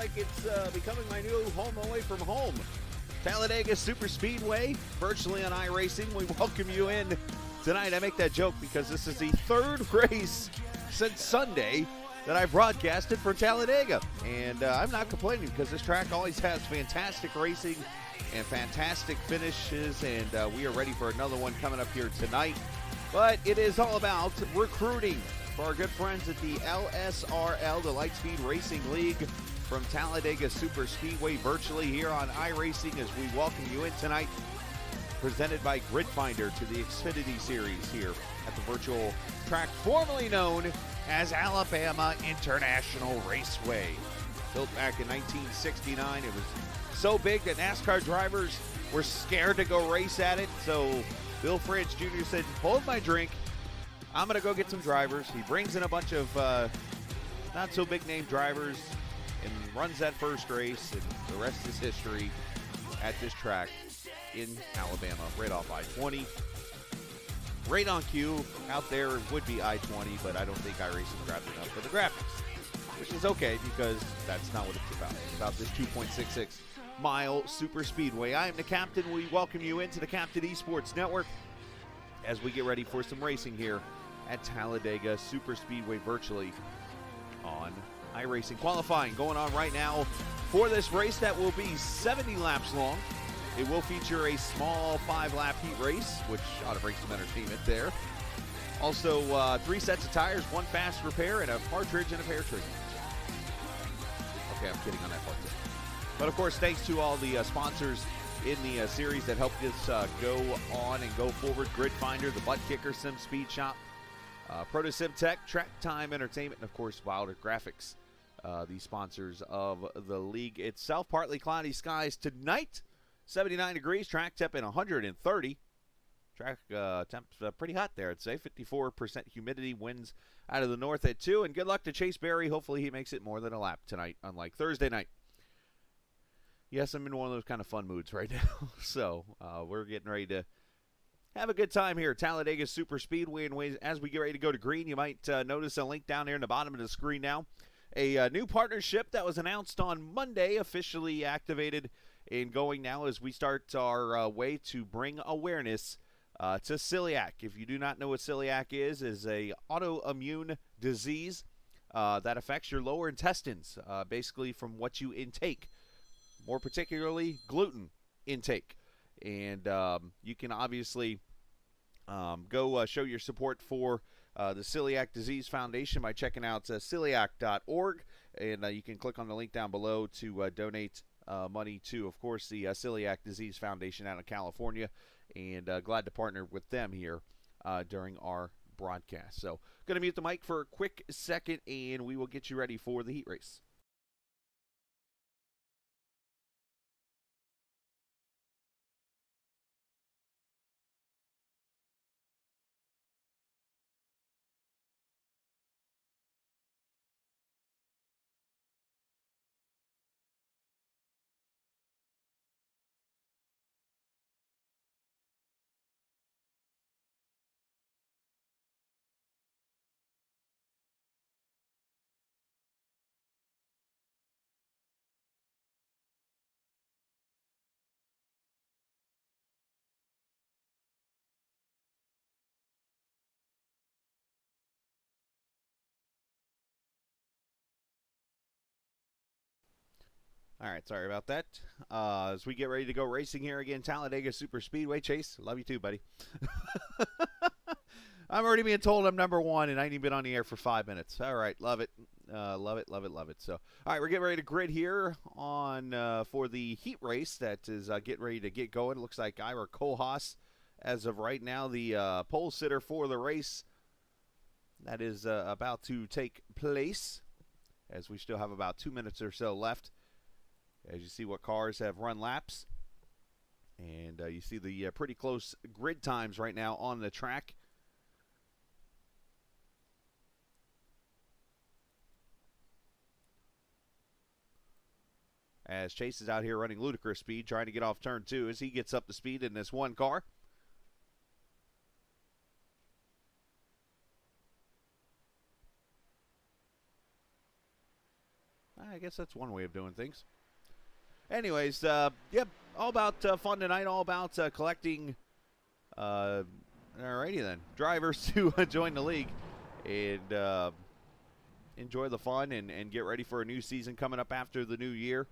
like it's becoming my new home away from home. Talladega Superspeedway, virtually on iRacing. We welcome you in tonight. I make that joke because this is the third race since Sunday that I broadcasted for Talladega. And I'm not complaining because this track always has fantastic racing and fantastic finishes, and we are ready for another one coming up here tonight. But it is all about recruiting for our good friends at the LSRL, the Lightspeed Racing League, from Talladega Superspeedway, virtually here on iRacing, as we welcome you in tonight. Presented by Grid Finder to the Xfinity Series here at the virtual track formerly known as Alabama International Raceway. Built back in 1969, it was so big that NASCAR drivers were scared to go race at it, so Bill Fritz Jr. said, hold my drink, I'm going to go get some drivers. He brings in a bunch of not so big name drivers and runs that first race, and the rest is history at this track in Alabama, right off I-20. Right on cue, out there would be I-20, but I don't think iRacing grabbed enough for the graphics, which is okay because that's not what it's about. It's about this 2.66 mile super speedway. I am the captain. We welcome you into the Captain Esports Network as we get ready for some racing here at Talladega Superspeedway, virtually on iRacing. Qualifying going on right now for this race that will be 70 laps long. It will feature a small 5-lap heat race, which ought to bring some entertainment there. Also, 3 sets of tires, 1 fast repair, and a partridge and a pear tree. Okay, I'm kidding on that part too. But of course, thanks to all the sponsors in the series that helped us go on and go forward. Grid Finder, the Butt Kicker, Sim Speed Shop, Proto Sim Tech, Track Time Entertainment, and of course, Wilder Graphics, the sponsors of the league itself. Partly cloudy skies tonight, 79 degrees, track temp in 130. Track temp's pretty hot there, I'd say. 54% humidity, winds out of the north at 2. And good luck to Chase Berry. Hopefully he makes it more than a lap tonight, unlike Thursday night. Yes, I'm in one of those kind of fun moods right now. So we're getting ready to have a good time here at Talladega Superspeedway. And as we get ready to go to green, you might notice a link down there in the bottom of the screen now. A new partnership that was announced on Monday, officially activated and going now as we start our way to bring awareness to celiac. If you do not know what celiac is a autoimmune disease that affects your lower intestines, basically from what you intake, more particularly gluten intake. And you can obviously go show your support for the Celiac Disease Foundation by checking out celiac.org, and you can click on the link down below to donate money to, of course, the Celiac Disease Foundation out of California, and glad to partner with them here during our broadcast. So, going to mute the mic for a quick second, and we will get you ready for the heat race. All right, sorry about that. As we get ready to go racing here again, Talladega Superspeedway. Chase, love you too, buddy. I'm already being told I'm number 1, and I ain't even been on the air for 5 minutes. All right, love it. Love it, love it, love it. So, all right, we're getting ready to grid here on for the heat race that is getting ready to get going. It looks like Ira Kohlhaas, as of right now, the pole sitter for the race. That is about to take place, as we still have about 2 minutes or so left. As you see what cars have run laps. And you see the pretty close grid times right now on the track. As Chase is out here running ludicrous speed, trying to get off turn 2 as he gets up to speed in this one car. I guess that's one way of doing things. Anyways, yep, all about fun tonight, all about collecting, alrighty then, drivers to join the league and enjoy the fun and get ready for a new season coming up after the new year.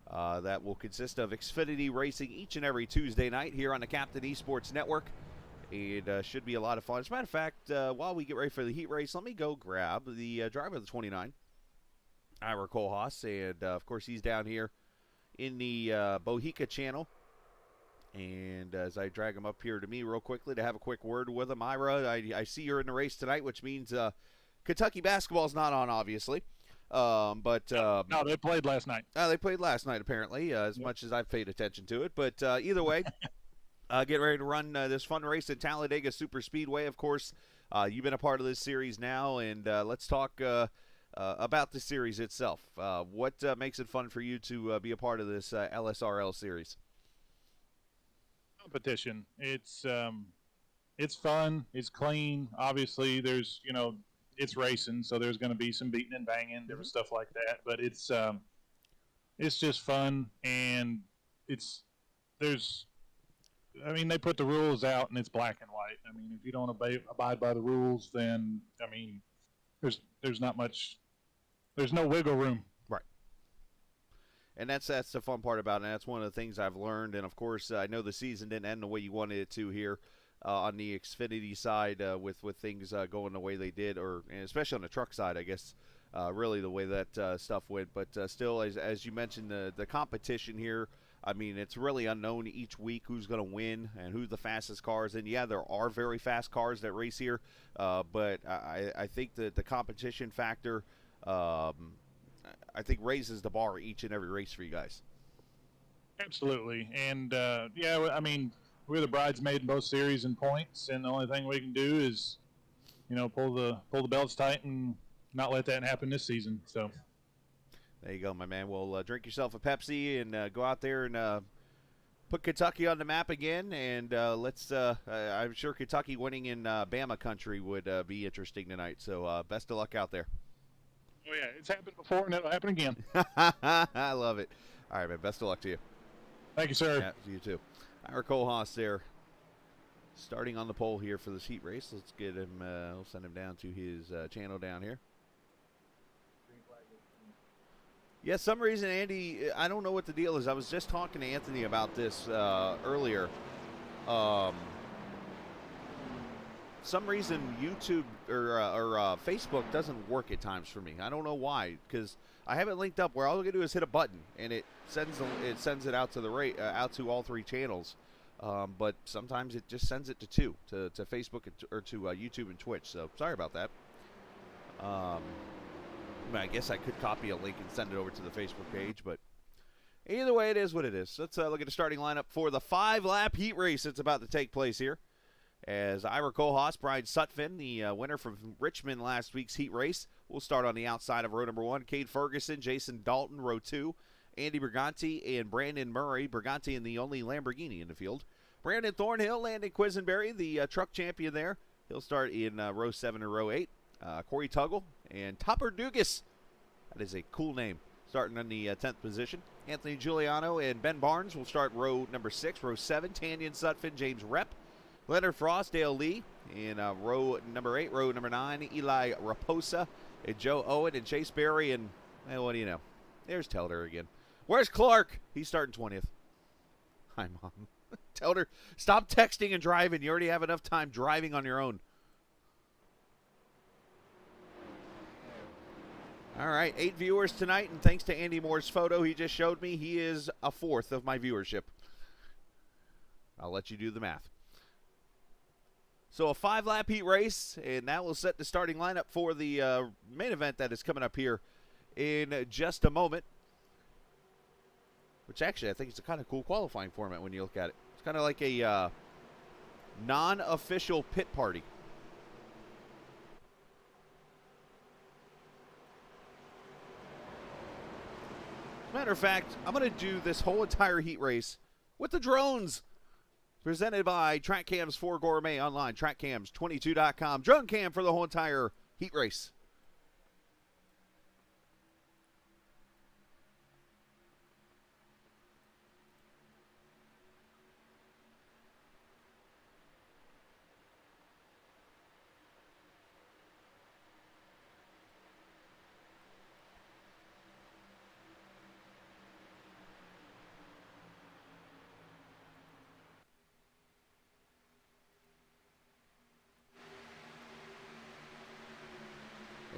That will consist of Xfinity racing each and every Tuesday night here on the Captain Esports Network. It should be a lot of fun. As a matter of fact, while we get ready for the heat race, let me go grab the driver of the 29, Ira Kohlhaas, and of course he's down here in the Bohica channel. And as I drag him up here to me real quickly to have a quick word with him, Ira, I see you're in the race tonight, which means Kentucky basketball is not on, obviously. No, they played last night. They played last night, apparently, as much as I've paid attention to it. But either way, get ready to run this fun race at Talladega Superspeedway. Of course, you've been a part of this series now, and let's talk about the series itself. What makes it fun for you to be a part of this LSRL series? Competition. It's fun. It's clean. Obviously, there's it's racing, so there's going to be some beating and banging, different stuff like that. But it's just fun, and they put the rules out, and it's black and white. I mean, if you don't abide by the rules, then there's not much. There's no wiggle room. Right. And that's the fun part about it. And that's one of the things I've learned. And, of course, I know the season didn't end the way you wanted it to here on the Xfinity side with things going the way they did, and especially on the truck side, I guess, really the way that stuff went. But still, as you mentioned, the competition here, I mean, it's really unknown each week who's going to win and who's the fastest cars. And, yeah, there are very fast cars that race here, but I think that the competition factor I think raises the bar each and every race for you guys. Absolutely. And, we're the bridesmaid in both series in points, and the only thing we can do is, pull the belts tight and not let that happen this season. So there you go, my man. Well, drink yourself a Pepsi and go out there and put Kentucky on the map again. And I'm sure Kentucky winning in Bama country would be interesting tonight. So best of luck out there. Oh, yeah, it's happened before, and it'll happen again. I love it. All right, man, best of luck to you. Thank you, sir. Yeah, you too. Ira Kohlhaas there, starting on the pole here for this heat race. Let's get him, we'll send him down to his channel down here. Yeah, some reason, Andy, I don't know what the deal is. I was just talking to Anthony about this earlier. Some reason YouTube or Facebook doesn't work at times for me. I don't know why, because I have it linked up where all I gotta do is hit a button and it sends it out to out to all three channels. But sometimes it just sends it to two, to Facebook or to YouTube and Twitch. So sorry about that. I guess I could copy a link and send it over to the Facebook page, but either way, it is what it is. Let's look at the starting lineup for the 5-lap heat race that's about to take place here. As Ira Kohlhaas, Brian Sutphin, the winner from Richmond last week's heat race, will start on the outside of row number 1. Cade Ferguson, Jason Dalton, row 2. Andy Briganti and Brandon Murray. Briganti in the only Lamborghini in the field. Brandon Thornhill, Landon Quisenberry, the truck champion there. He'll start in row 7 and row 8. Corey Tuggle and Topper Dugas. That is a cool name. Starting in the 10th position. Anthony Giuliano and Ben Barnes will start row number 6. Row 7, Tanyan Sutphin, James Rep. Leonard Frost, Dale Lee in row number 8. Row number 9, Eli Raposa and Joe Owen and Chase Berry. And what do you know? There's Telder again. Where's Clark? He's starting 20th. Hi, Mom. Telder, stop texting and driving. You already have enough time driving on your own. All right, 8 viewers tonight, and thanks to Andy Moore's photo he just showed me, he is a fourth of my viewership. I'll let you do the math. So a 5-lap heat race, and that will set the starting lineup for the main event that is coming up here in just a moment. Which actually I think it's a kind of cool qualifying format when you look at it. It's kind of like a non-official pit party. As a matter of fact, I'm going to do this whole entire heat race with the drones. Presented by TrackCams 4 Gourmet online, TrackCams22.com. Drone cam for the whole entire heat race.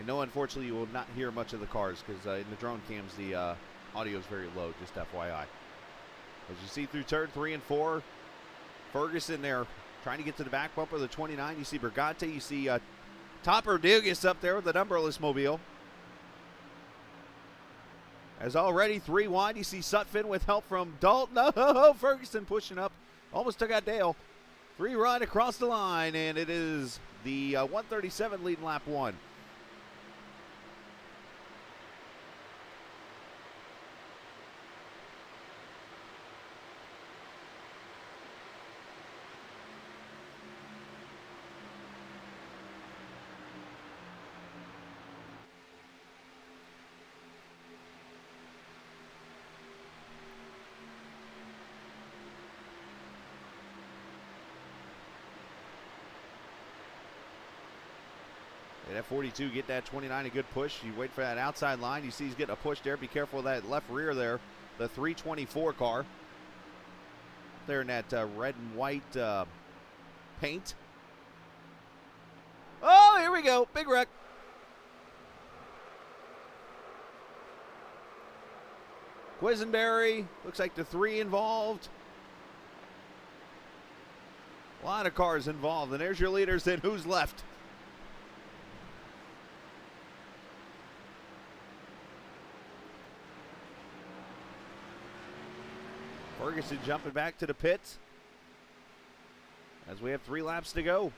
no, unfortunately, you will not hear much of the cars because in the drone cams, the audio is very low, just FYI. As you see through turn 3 and 4, Ferguson there trying to get to the back bumper of the 29. You see Brigante, you see Topper Dugas up there with the numberless mobile. As already 3 wide, you see Sutphin with help from Dalton. Oh, Ferguson pushing up. Almost took out Dale. 3 run across the line, and it is the 137 leading lap 1. And at 42, get that 29 a good push. You wait for that outside line. You see he's getting a push there. Be careful of that left rear there. The 324 car. There in that red and white paint. Oh, here we go. Big wreck. Quisenberry. Looks like the 3 involved. A lot of cars involved. And there's your leaders. Then who's left? Ferguson jumping back to the pits as we have 3 laps to go.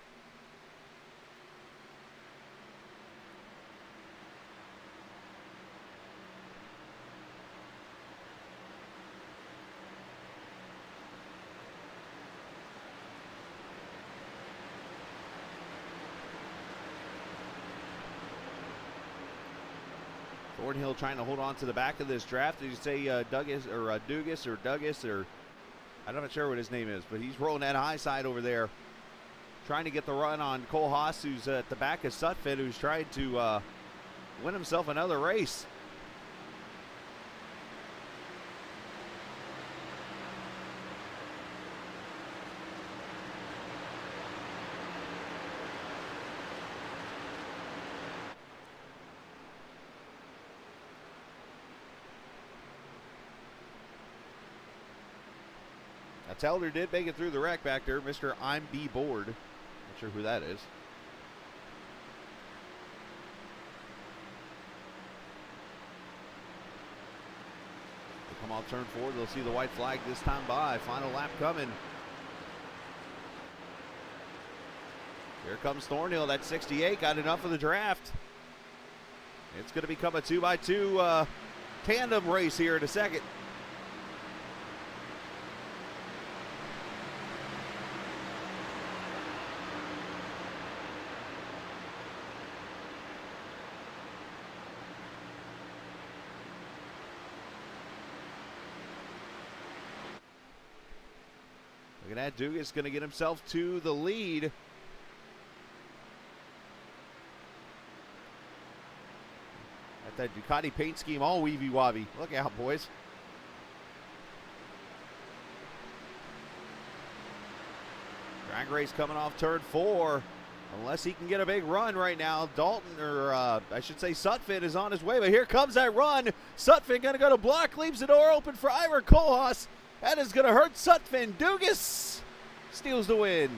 Thornhill trying to hold on to the back of this draft. Did you say Dugas, or I'm not sure what his name is, but he's rolling that high side over there, trying to get the run on Cole Haas, who's at the back of Sutphin, who's trying to win himself another race. Telder did make it through the wreck back there. Mr. I'm B board. Not sure who that is. They come off turn 4. They'll see the white flag this time by. Final lap coming. Here comes Thornhill. That 68 got enough of the draft. It's going to become a 2x2 tandem race here in a second. Look at that. Dugas going to get himself to the lead. At that Ducati paint scheme, all weavy-wobby. Look out, boys. Drag race coming off turn 4. Unless he can get a big run right now. Dalton, or I should say Sutphin, is on his way. But here comes that run. Sutphin going to go to block. Leaves the door open for Ira Kohlhaas. That is going to hurt Sutphin. Dugas steals the win.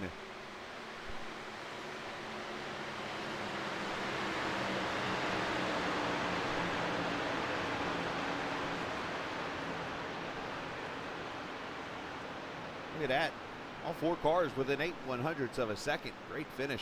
Look at that. All 4 cars within 8/100ths of a second. Great finish.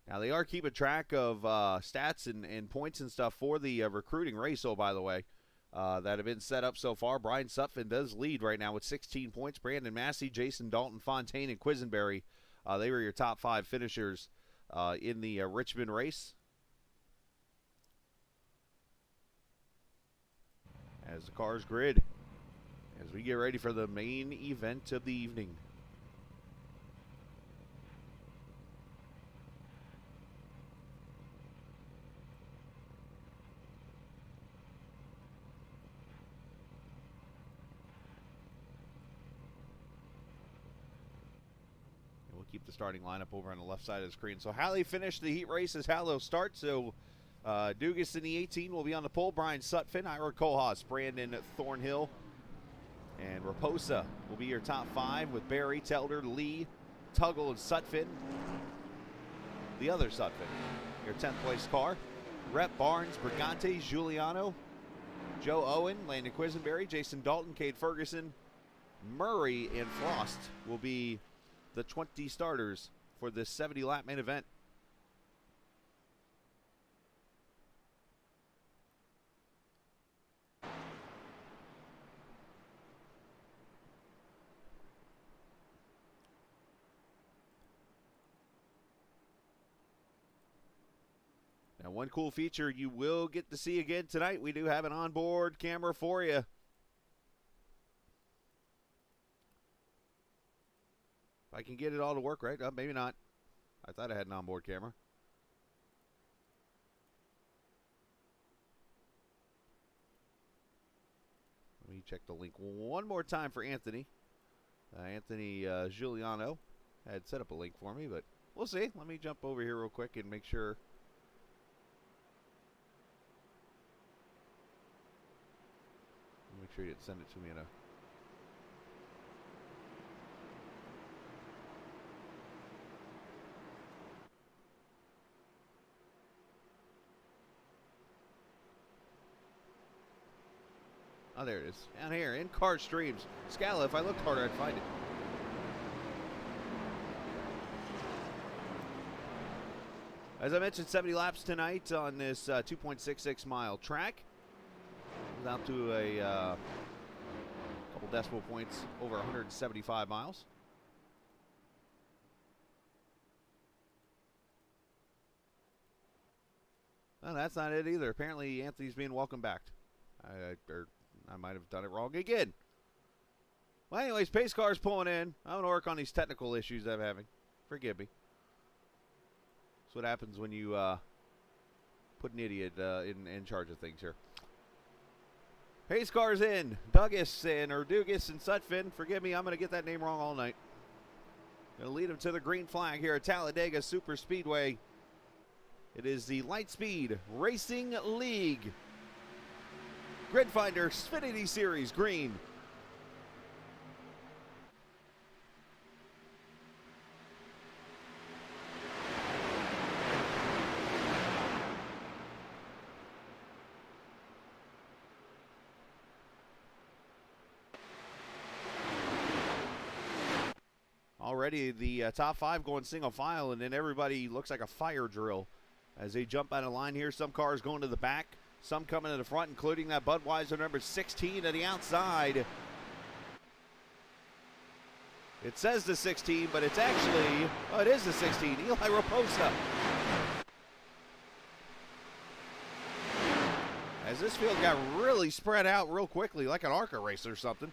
Now, they are keeping track of stats and points and stuff for the recruiting race, by the way, that have been set up so far. Brian Sutphin does lead right now with 16 points. Brandon Massey, Jason Dalton, Fontaine, and Quisenberry, they were your top 5 finishers in the Richmond race. as the cars grid as we get ready for the main event of the evening. We'll keep the starting lineup over on the left side of the screen. So Halley finished the heat race as Hallow starts. So Dugas in the 18 will be on the pole. Brian Sutphin, Ira Kohlhaas, Brandon Thornhill, and Raposa will be your top 5 with Barry, Telder, Lee, Tuggle, and Sutphin. The other Sutphin, your 10th place car. Rep, Barnes, Brigante, Giuliano, Joe Owen, Landon Quisenberry, Jason Dalton, Cade Ferguson, Murray, and Frost will be the 20 starters for this 70-lap main event. Now, one cool feature you will get to see again tonight, we do have an onboard camera for you. If I can get it all to work right, maybe not. I thought I had an onboard camera. Let me check the link one more time for Anthony. Anthony Giuliano had set up a link for me, but we'll see. Let me jump over here real quick and make sure. Make sure you didn't send it to me in a... Oh, there it is. Down here, in-car streams. Scala, if I looked harder, I'd find it. As I mentioned, 70 laps tonight on this 2.66 mile track. Out to a couple decimal points over 175 miles. No, that's not it either. Apparently, Anthony's being welcomed back. I might have done it wrong again. Well, anyways, pace car's pulling in. I'm going to work on these technical issues I'm having. Forgive me. That's what happens when you put an idiot in charge of things here. Pace car's in. Dugas and Sutphin. Forgive me, I'm going to get that name wrong all night. Going to lead them to the green flag here at Talladega Superspeedway. It is the Lightspeed Racing League Gridfinder Xfinity Series green. Already the top 5 going single file, and then everybody looks like a fire drill as they jump out of line here. Some cars going to the back, some coming to the front, including that Budweiser number 16 to the outside. It says the 16, but it's actually, oh, it is the 16, Eli Raposa. As this field got really spread out real quickly, like an ARCA race or something.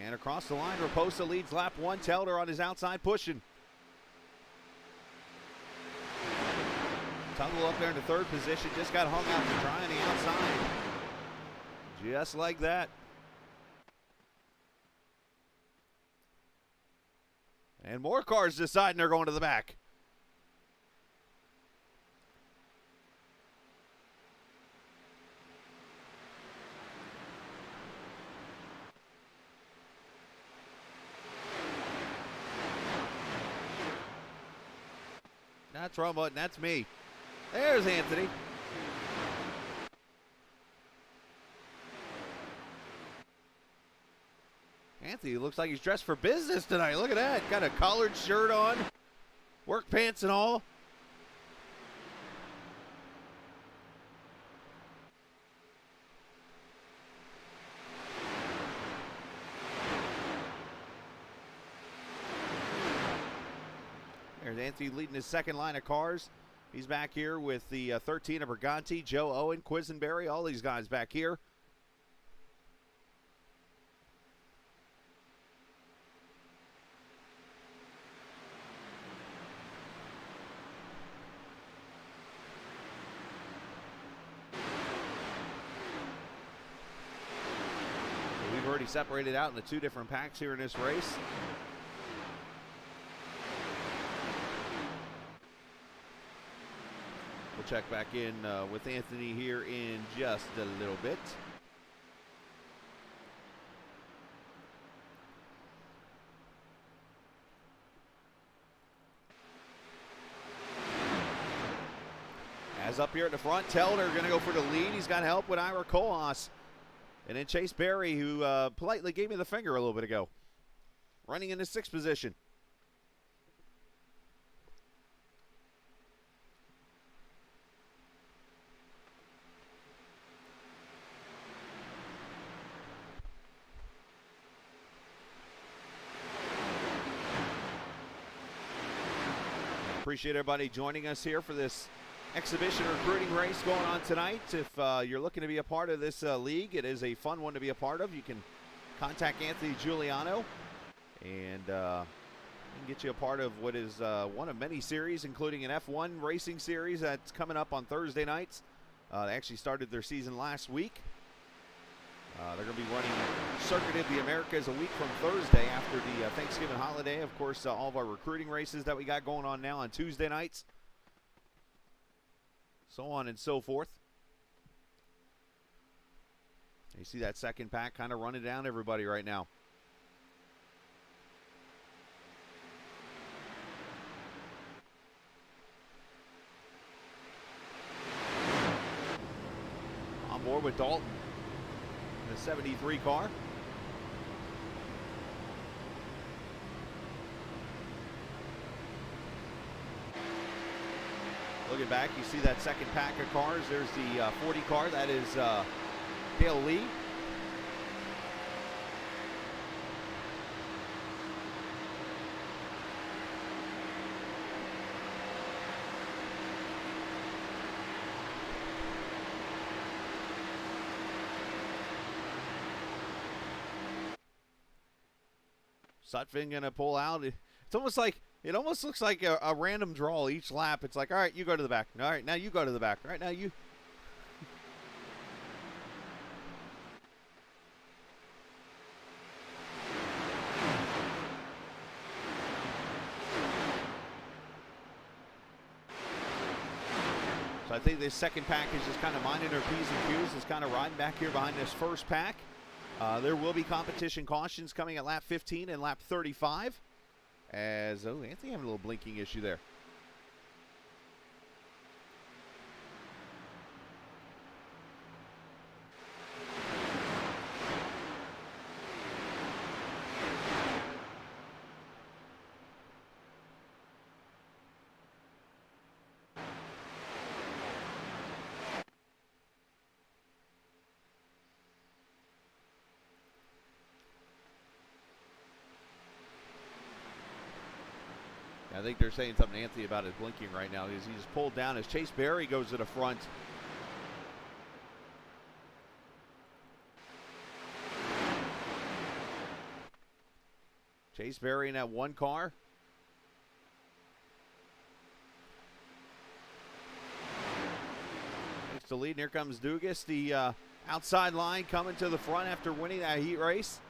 And across the line, Raposa leads lap 1. Telder on his outside pushing. Tuggle up there in the 3rd position. Just got hung out to dry on the outside. Just like that. And more cars deciding they're going to the back. That's wrong button. That's me. There's Anthony. Anthony looks like he's dressed for business tonight. Look at that. Got a collared shirt on, work pants and all. There's Anthony leading his second line of cars. He's back here with the 13 of Briganti, Joe Owen, Quisenberry, all these guys back here. We've already separated out into two different packs here in this race. We'll check back in with Anthony here in just a little bit. As up here at the front, Telder going to go for the lead. He's got help with Ira Kolas. And then Chase Berry, who politely gave me the finger a little bit ago, running in the 6th position. Appreciate everybody joining us here for this exhibition recruiting race going on tonight. If you're looking to be a part of this league, it is a fun one to be a part of. You can contact Anthony Giuliano, and he can get you a part of what is one of many series, including an F1 racing series that's coming up on Thursday nights. They actually started their season last week. They're going to be running Circuit of the Americas a week from Thursday after the Thanksgiving holiday. Of course, all of our recruiting races that we got going on now on Tuesday nights. So on and so forth. You see that second pack kind of running down everybody right now. On board with Dalton in the 73 car. Looking back, you see that second pack of cars. There's the 40 car. That is Dale Lee. Sutphin gonna pull out. It's almost like it almost looks like a random draw each lap. It's like, all right, you go to the back. All right, now you go to the back. All right, now you. So I think this second pack is just kind of minding their P's and Q's. It's kind of riding back here behind this first pack. There will be competition cautions coming at lap 15 and lap 35. As, oh, Anthony having a little blinking issue there. I think they're saying something to Anthony about his blinking right now. He's just pulled down as Chase Berry goes to the front. Chase Berry in that one car. Takes the lead, and here comes Dugas, the outside line coming to the front after winning that heat race.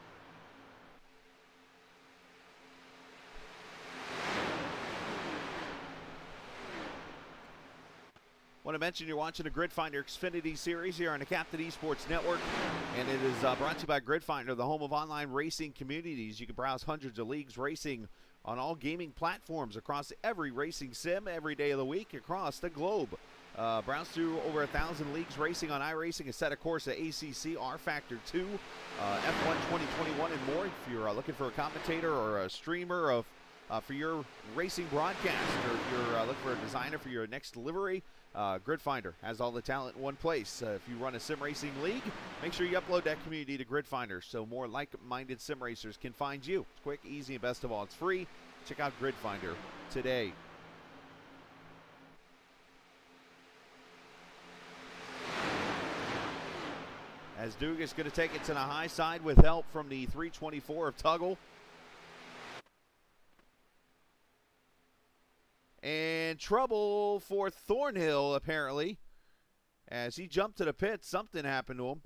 Want to mention you're watching the Grid Finder Xfinity series here on the Captain Esports Network, and it is brought to you by Grid Finder, the home of online racing communities. You can browse hundreds of leagues racing on all gaming platforms across every racing sim every day of the week across the globe. Browse through over 1,000 leagues racing on iRacing, a set of course at ACC, R Factor 2, F1 2021, and more. If you're looking for a commentator or a streamer of for your racing broadcast, or if you're looking for a designer for your next livery, Grid Finder has all the talent in one place. If you run a sim racing league, make sure you upload that community to Grid Finder so more like-minded sim racers can find you. It's quick, easy, and best of all, it's free. Check out Grid Finder today. As Dugas going to take it to the high side with help from the 324 of Tuggle. And trouble for Thornhill, apparently. As he jumped to the pit, something happened to him.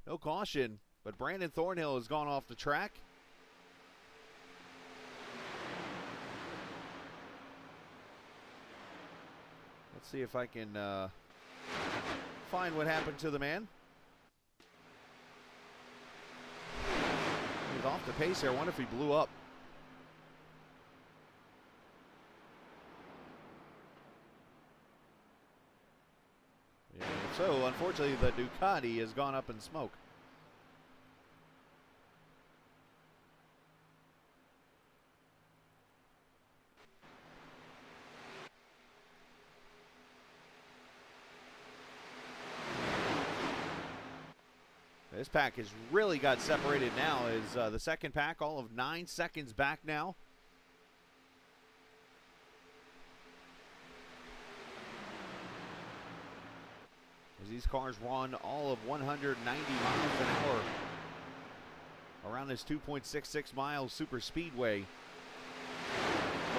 No caution, but Brandon Thornhill has gone off the track. Let's see if I can find what happened to the man. He's off the pace here. I wonder if he blew up. Yeah, so, unfortunately, the Ducati has gone up in smoke. This pack has really got separated now. Is the second pack all of 9 seconds back now. As these cars run all of 190 miles an hour around this 2.66 mile super speedway.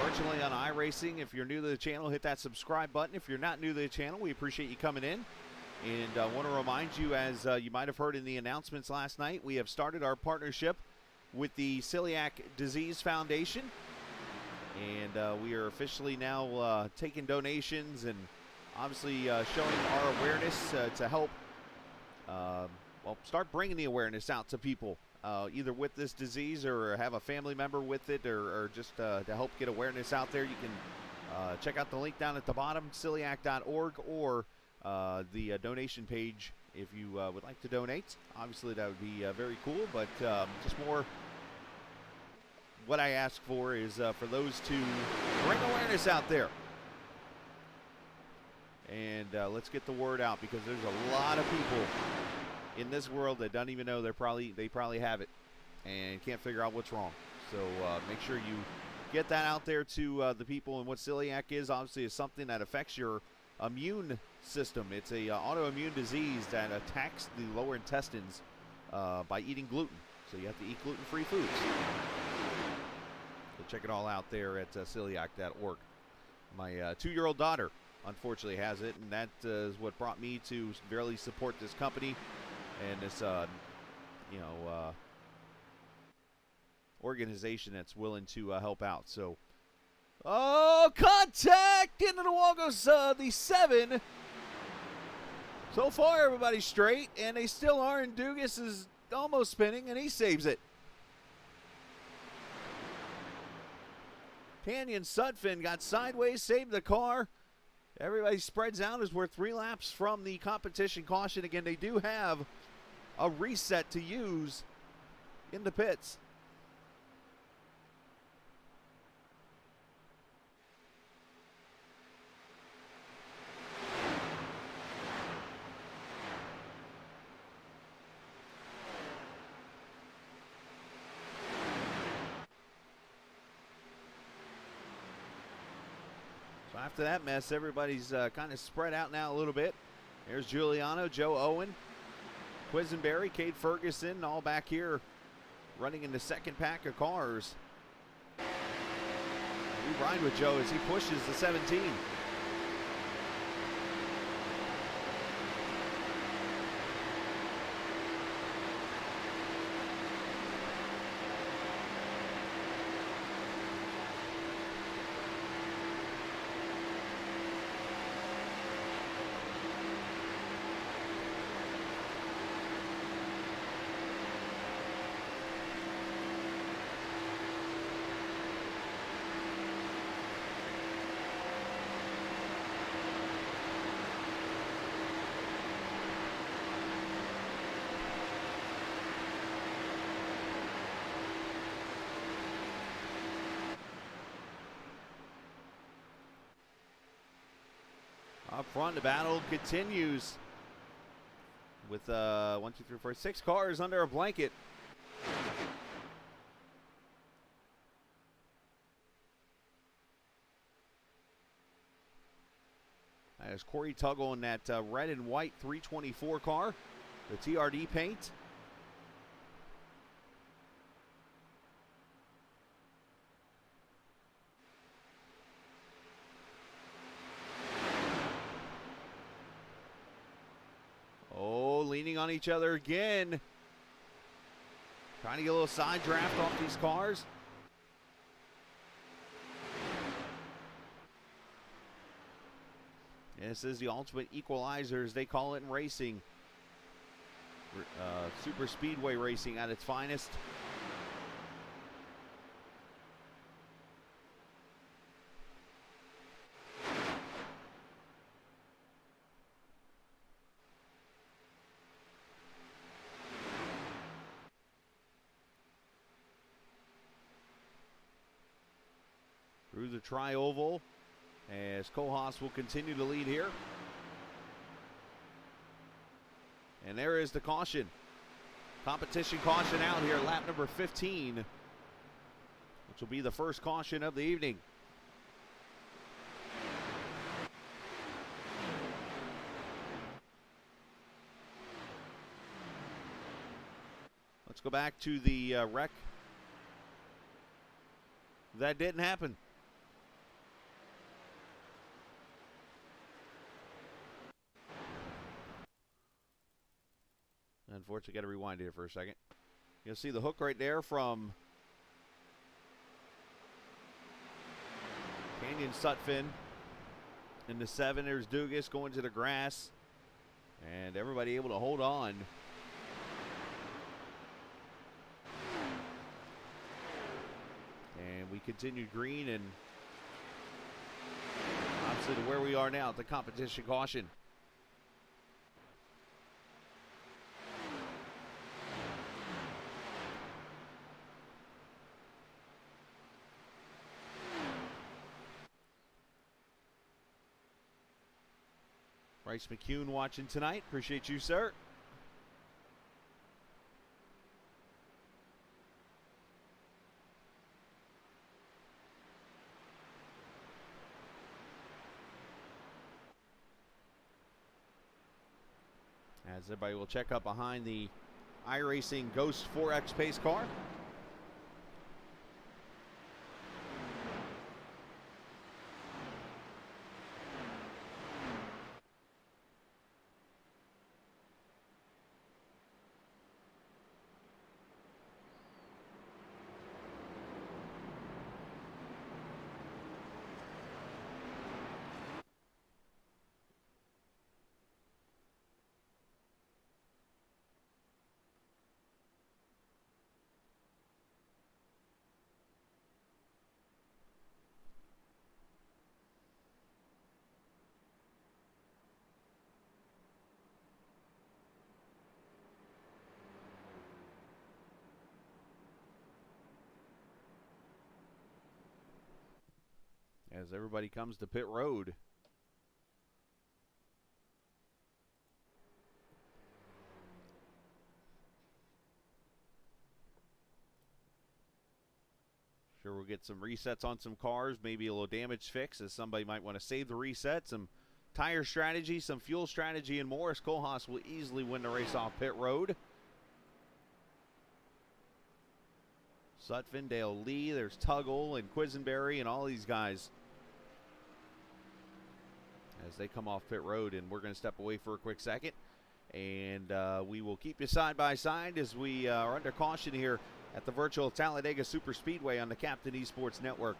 Virtually on iRacing. If you're new to the channel, hit that subscribe button. If you're not new to the channel, we appreciate you coming in. And I want to remind you, as you might have heard in the announcements last night, we have started our partnership with the Celiac Disease Foundation. And we are officially now taking donations and obviously showing our awareness to help start bringing the awareness out to people, either with this disease or have a family member with it, or just to help get awareness out there. You can check out the link down at the bottom, celiac.org, or the donation page if you would like to donate. Obviously, that would be very cool, but just more what I ask for is for those to bring awareness out there. And let's get the word out, because there's a lot of people in this world that don't even know they probably have it and can't figure out what's wrong. So make sure you get that out there to the people. And what celiac is, obviously, is something that affects your immune system. It's a autoimmune disease that attacks the lower intestines by eating gluten. So you have to eat gluten-free foods. So check it all out there at celiac.org. My 2-year-old daughter, unfortunately, has it, and that is what brought me to really support this company and this, organization that's willing to help out. So, contact into the wall goes the 7. So far, everybody's straight, and they still are, and Dugas is almost spinning, and he saves it. Canyon Sutphin got sideways, saved the car. Everybody spreads out as we're 3 laps from the competition caution. Again, they do have a reset to use in the pits. After that mess, everybody's kind of spread out now a little bit. There's Giuliano, Joe Owen, Quisenberry, Cade Ferguson, all back here running in the second pack of cars. We ride with Joe as he pushes the 17. Up front, the battle continues with 1, 2, 3, 4, 6 cars under a blanket. There's Corey Tuggle in that red and white 324 car. the TRD paint. Oh, leaning on each other again. Trying to get a little side draft off these cars. This is the ultimate equalizer, as they call it in racing. Super speedway racing at its finest. Through the tri-oval, as Kohlhaas will continue to lead here. And there is the caution. Competition caution out here, lap number 15, which will be the first caution of the evening. Let's go back to the wreck. That didn't happen. Unfortunately, got to rewind here for a second. You'll see the hook right there from Canyon Sutphin. In the 7, there's Dugas going to the grass. And everybody able to hold on. And we continued green and obviously to where we are now at the competition caution. Bryce McCune watching tonight. Appreciate you, sir. As everybody will check up behind the iRacing Ghost 4X pace car. As everybody comes to pit road. Sure, we'll get some resets on some cars, maybe a little damage fix as somebody might want to save the reset, some tire strategy, some fuel strategy, and more. As Kohlhaas will easily win the race off pit road. Sutphin, Dale Lee, there's Tuggle and Quisenberry and all these guys as they come off pit road. And we're going to step away for a quick second, and we will keep you side by side as we are under caution here at the Virtual Talladega Superspeedway on the Captain Esports Network.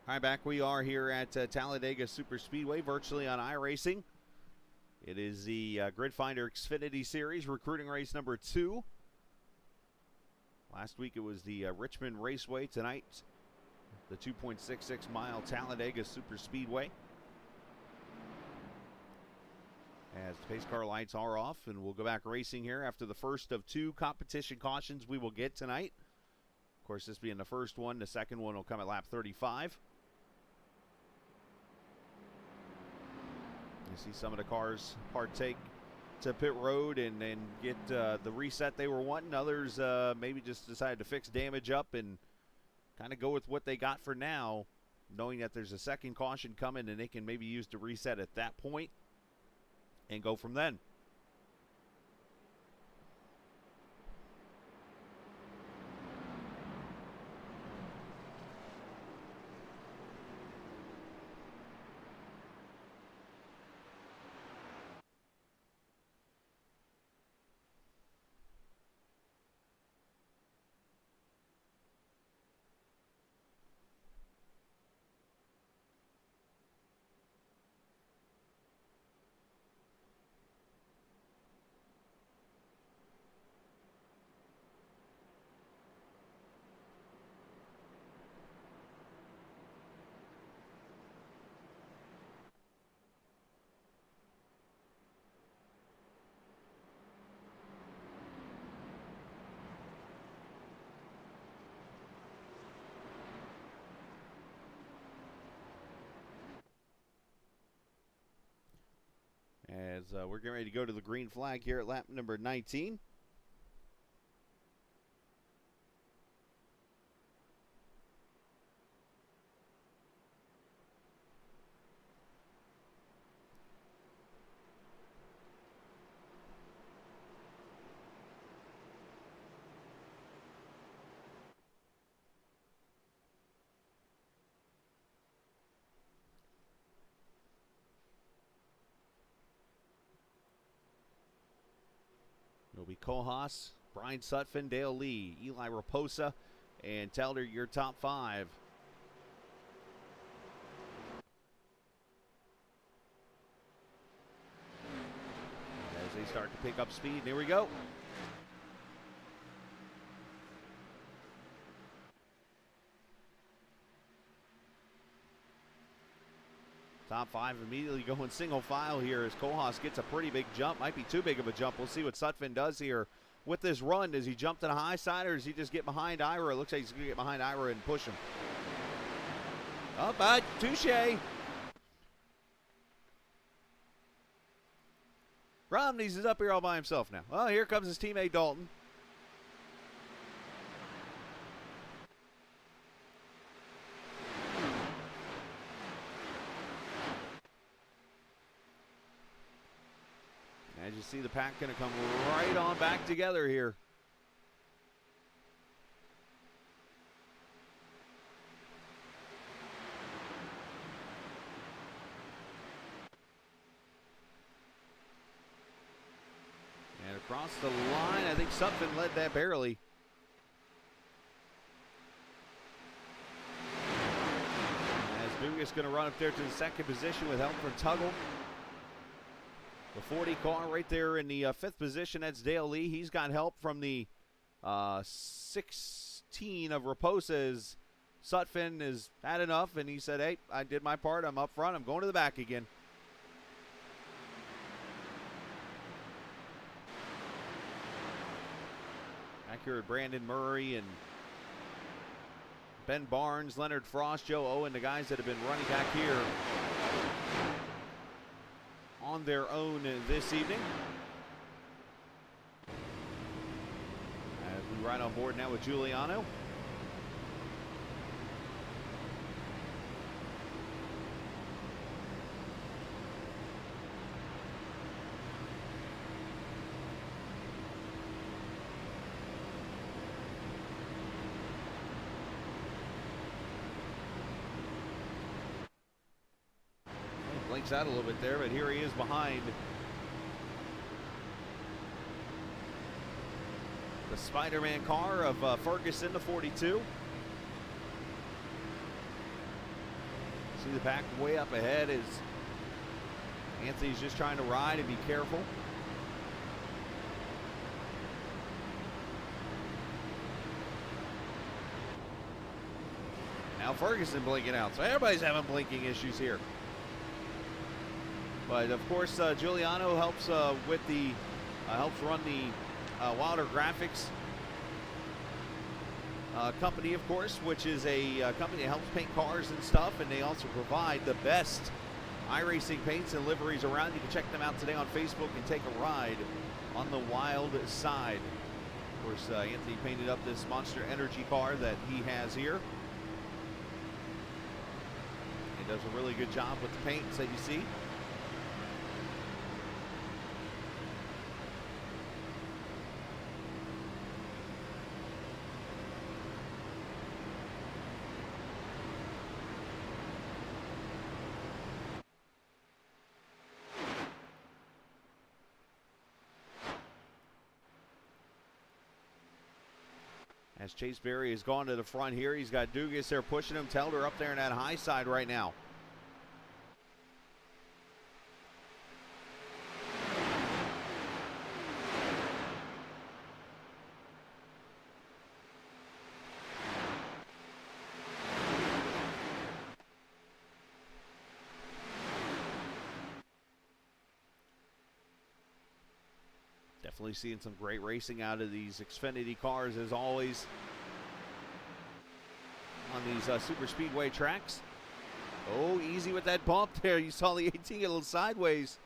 Hi, back we are here at Talladega Superspeedway, virtually on iRacing. It is the Grid Finder Xfinity Series, recruiting race number 2. Last week it was the Richmond Raceway. Tonight, the 2.66 mile Talladega Superspeedway. As the pace car lights are off, and we'll go back racing here after the first of 2 competition cautions we will get tonight. Of course, this being the first one, the second one will come at lap 35. You see some of the cars partake to pit road and get the reset they were wanting. Others maybe just decided to fix damage up and kind of go with what they got for now, knowing that there's a second caution coming and they can maybe use the reset at that point and go from then. As we're getting ready to go to the green flag here at lap number 19. It'll be Kohlhaas, Brian Sutphin, Dale Lee, Eli Raposa, and Telder, your top 5. As they start to pick up speed, here we go. Top 5 immediately going single file here as Kohlhaas gets a pretty big jump. Might be too big of a jump. We'll see what Sutphin does here with this run. Does he jump to the high side or does he just get behind Ira? It looks like he's going to get behind Ira and push him. Oh, but touche. Romney's is up here all by himself now. Well, here comes his teammate Dalton. As you see, the pack going to come right on back together here. And across the line, I think Sutphin led that barely. As Dugas going to run up there to the second position with help from Tuggle. The 40 car right there in the 5th position, that's Dale Lee. He's got help from the 16 of Raposa's. Sutphin has had enough, and he said, hey, I did my part. I'm up front. I'm going to the back again. Back here at Brandon Murray and Ben Barnes, Leonard Frost, Joe Owen, the guys that have been running back here on their own this evening. As we ride on board now with Giuliano. Blinks out a little bit there, but here he is behind the Spider-Man car of Ferguson, the 42. See the pack way up ahead as Anthony's just trying to ride and be careful. Now Ferguson blinking out. So everybody's having blinking issues here. But of course, Giuliano helps with the helps run the Wilder Graphics company, of course, which is a company that helps paint cars and stuff, and they also provide the best iRacing paints and liveries around. You can check them out today on Facebook and take a ride on the wild side. Of course, Anthony painted up this Monster Energy car that he has here. He does a really good job with the paints that you see. As Chase Berry has gone to the front here, he's got Dugas there pushing him. Telder up there in that high side right now. Definitely seeing some great racing out of these Xfinity cars as always on these super speedway tracks. Oh, easy with that bump there. You saw the 18 get a little sideways.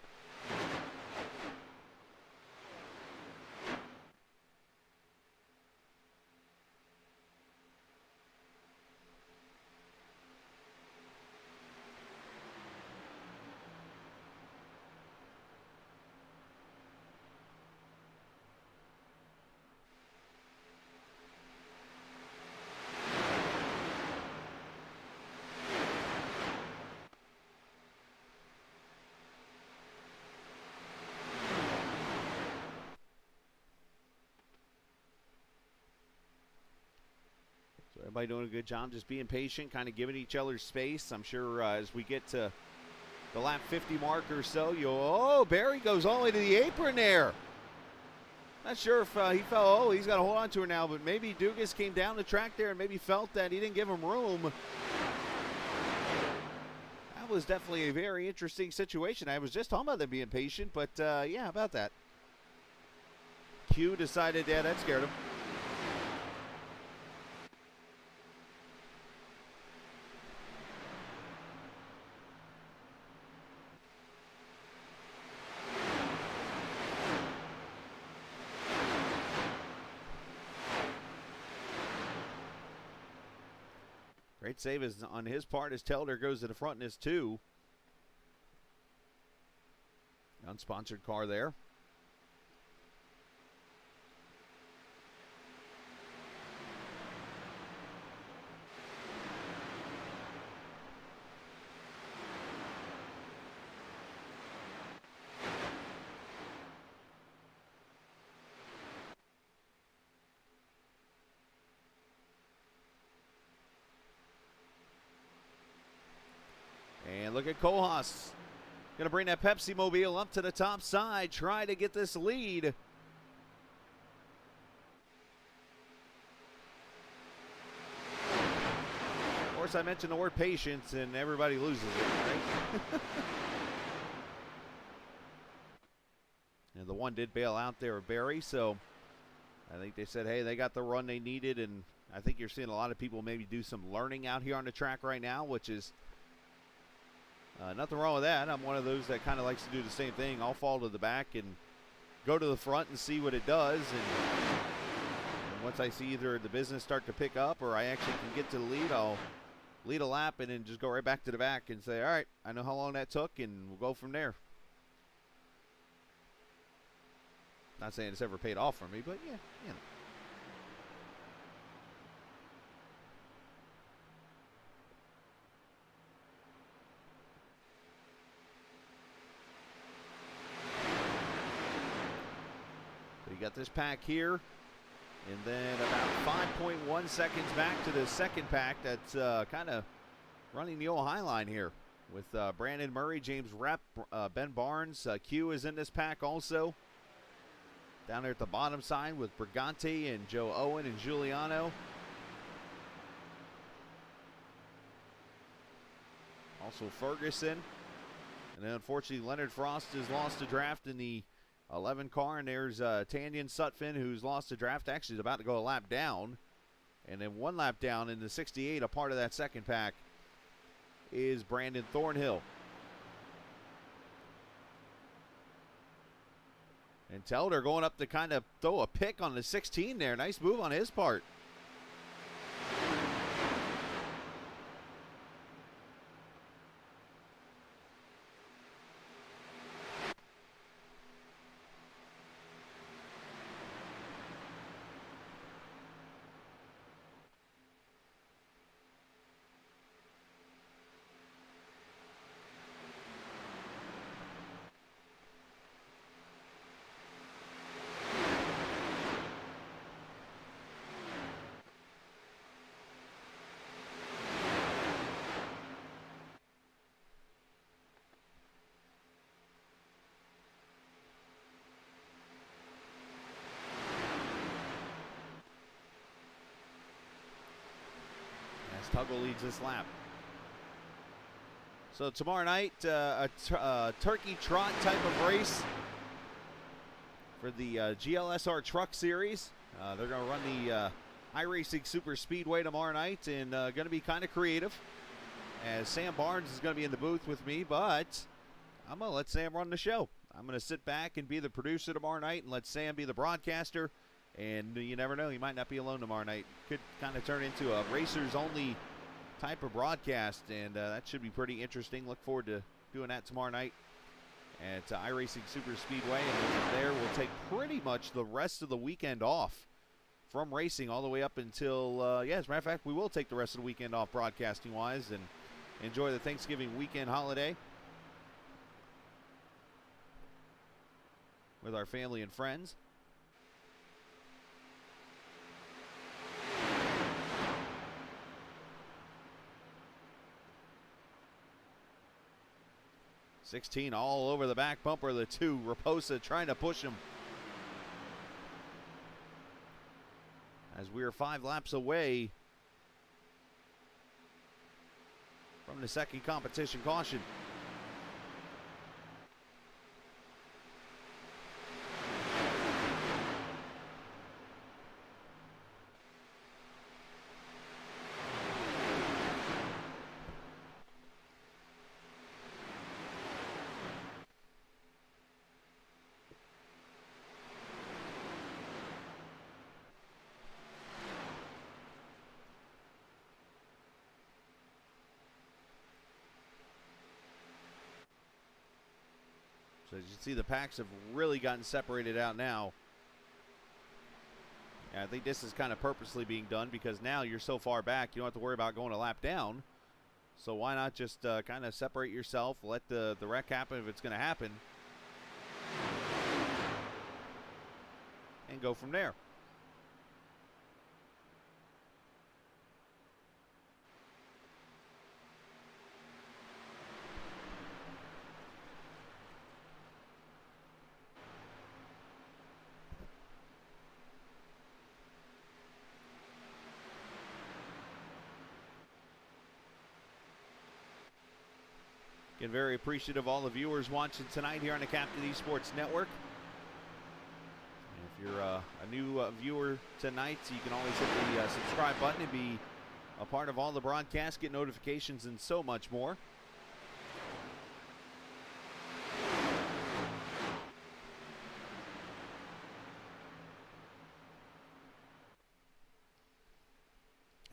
Everybody doing a good job, just being patient, kind of giving each other space. I'm sure as we get to the lap 50 mark or so, oh, Barry goes all the way to the apron there. Not sure if he fell. Oh, he's got to hold on to her now, but maybe Dugas came down the track there and maybe felt that he didn't give him room. That was definitely a very interesting situation. I was just talking about them being patient, but yeah, about that. Q decided, yeah, that scared him. Great save is on his part as Telder goes to the front in his 2. Unsponsored car there. And look at Kohlhaas. Going to bring that Pepsi Mobile up to the top side. Try to get this lead. Of course, I mentioned the word patience, and everybody loses it, right? And the one did bail out there, Barry, so I think they said, hey, they got the run they needed, and I think you're seeing a lot of people maybe do some learning out here on the track right now, which is nothing wrong with that. I'm one of those that kind of likes to do the same thing. I'll fall to the back and go to the front and see what it does. And once I see either the business start to pick up or I actually can get to the lead, I'll lead a lap and then just go right back to the back and say, all right, I know how long that took, and we'll go from there. Not saying it's ever paid off for me, but yeah, you know. You got this pack here, and then about 5.1 seconds back to the second pack. That's kind of running the old high line here with Brandon Murray, James Rep, Ben Barnes. Q is in this pack also. Down there at the bottom side with Brigante and Joe Owen and Giuliano. Also Ferguson. And then unfortunately Leonard Frost has lost a draft in the 11 car. And there's Tanyan Sutphin, who's lost a draft. Actually is about to go a lap down. And then one lap down in the 68, a part of that second pack, is Brandon Thornhill. And Telder going up to kind of throw a pick on the 16 there. Nice move on his part. Tuggle leads this lap. So tomorrow night, a turkey trot type of race for the GLSR Truck Series. They're going to run the iRacing Superspeedway tomorrow night, and going to be kind of creative, as Sam Barnes is going to be in the booth with me, but I'm going to let Sam run the show. I'm going to sit back and be the producer tomorrow night and let Sam be the broadcaster. And you never know, he might not be alone tomorrow night. Could kind of turn into a racers-only type of broadcast, and that should be pretty interesting. Look forward to doing that tomorrow night at iRacing Superspeedway. And from there, we'll take pretty much the rest of the weekend off from racing all the way up until, as a matter of fact, we will take the rest of the weekend off broadcasting-wise and enjoy the Thanksgiving weekend holiday with our family and friends. .16 all over the back bumper of the two. Raposa trying to push him. As we are 5 laps away from the second competition caution. So as you see, the packs have really gotten separated out now. Yeah, I think this is kind of purposely being done because now you're so far back, you don't have to worry about going a lap down. So why not just kind of separate yourself, let the wreck happen if it's going to happen, and go from there. Again, very appreciative of all the viewers watching tonight here on the Captain Esports Network. And if you're a new viewer tonight, you can always hit the subscribe button and be a part of all the broadcasts, get notifications, and so much more.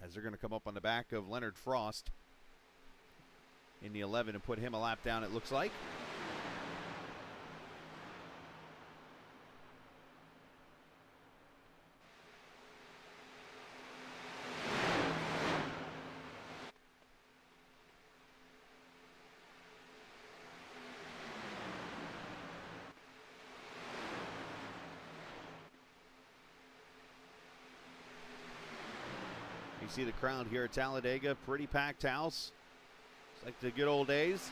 As they're going to come up on the back of Leonard Frost in the 11 and put him a lap down, it looks like. You see the crowd here at Talladega, pretty packed house. It's like the good old days.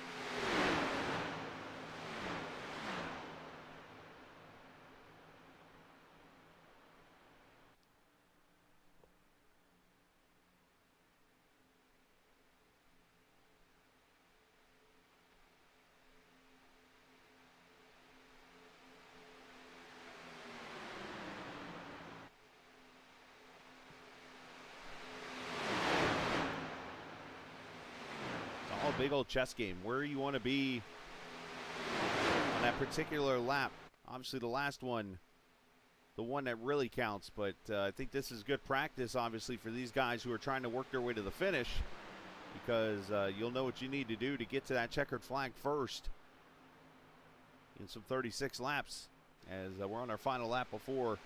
Big old chess game. Where you want to be on that particular lap. Obviously the last one, the one that really counts, but I think this is good practice, obviously, for these guys who are trying to work their way to the finish, because you'll know what you need to do to get to that checkered flag first in some 36 laps, as we're on our final lap before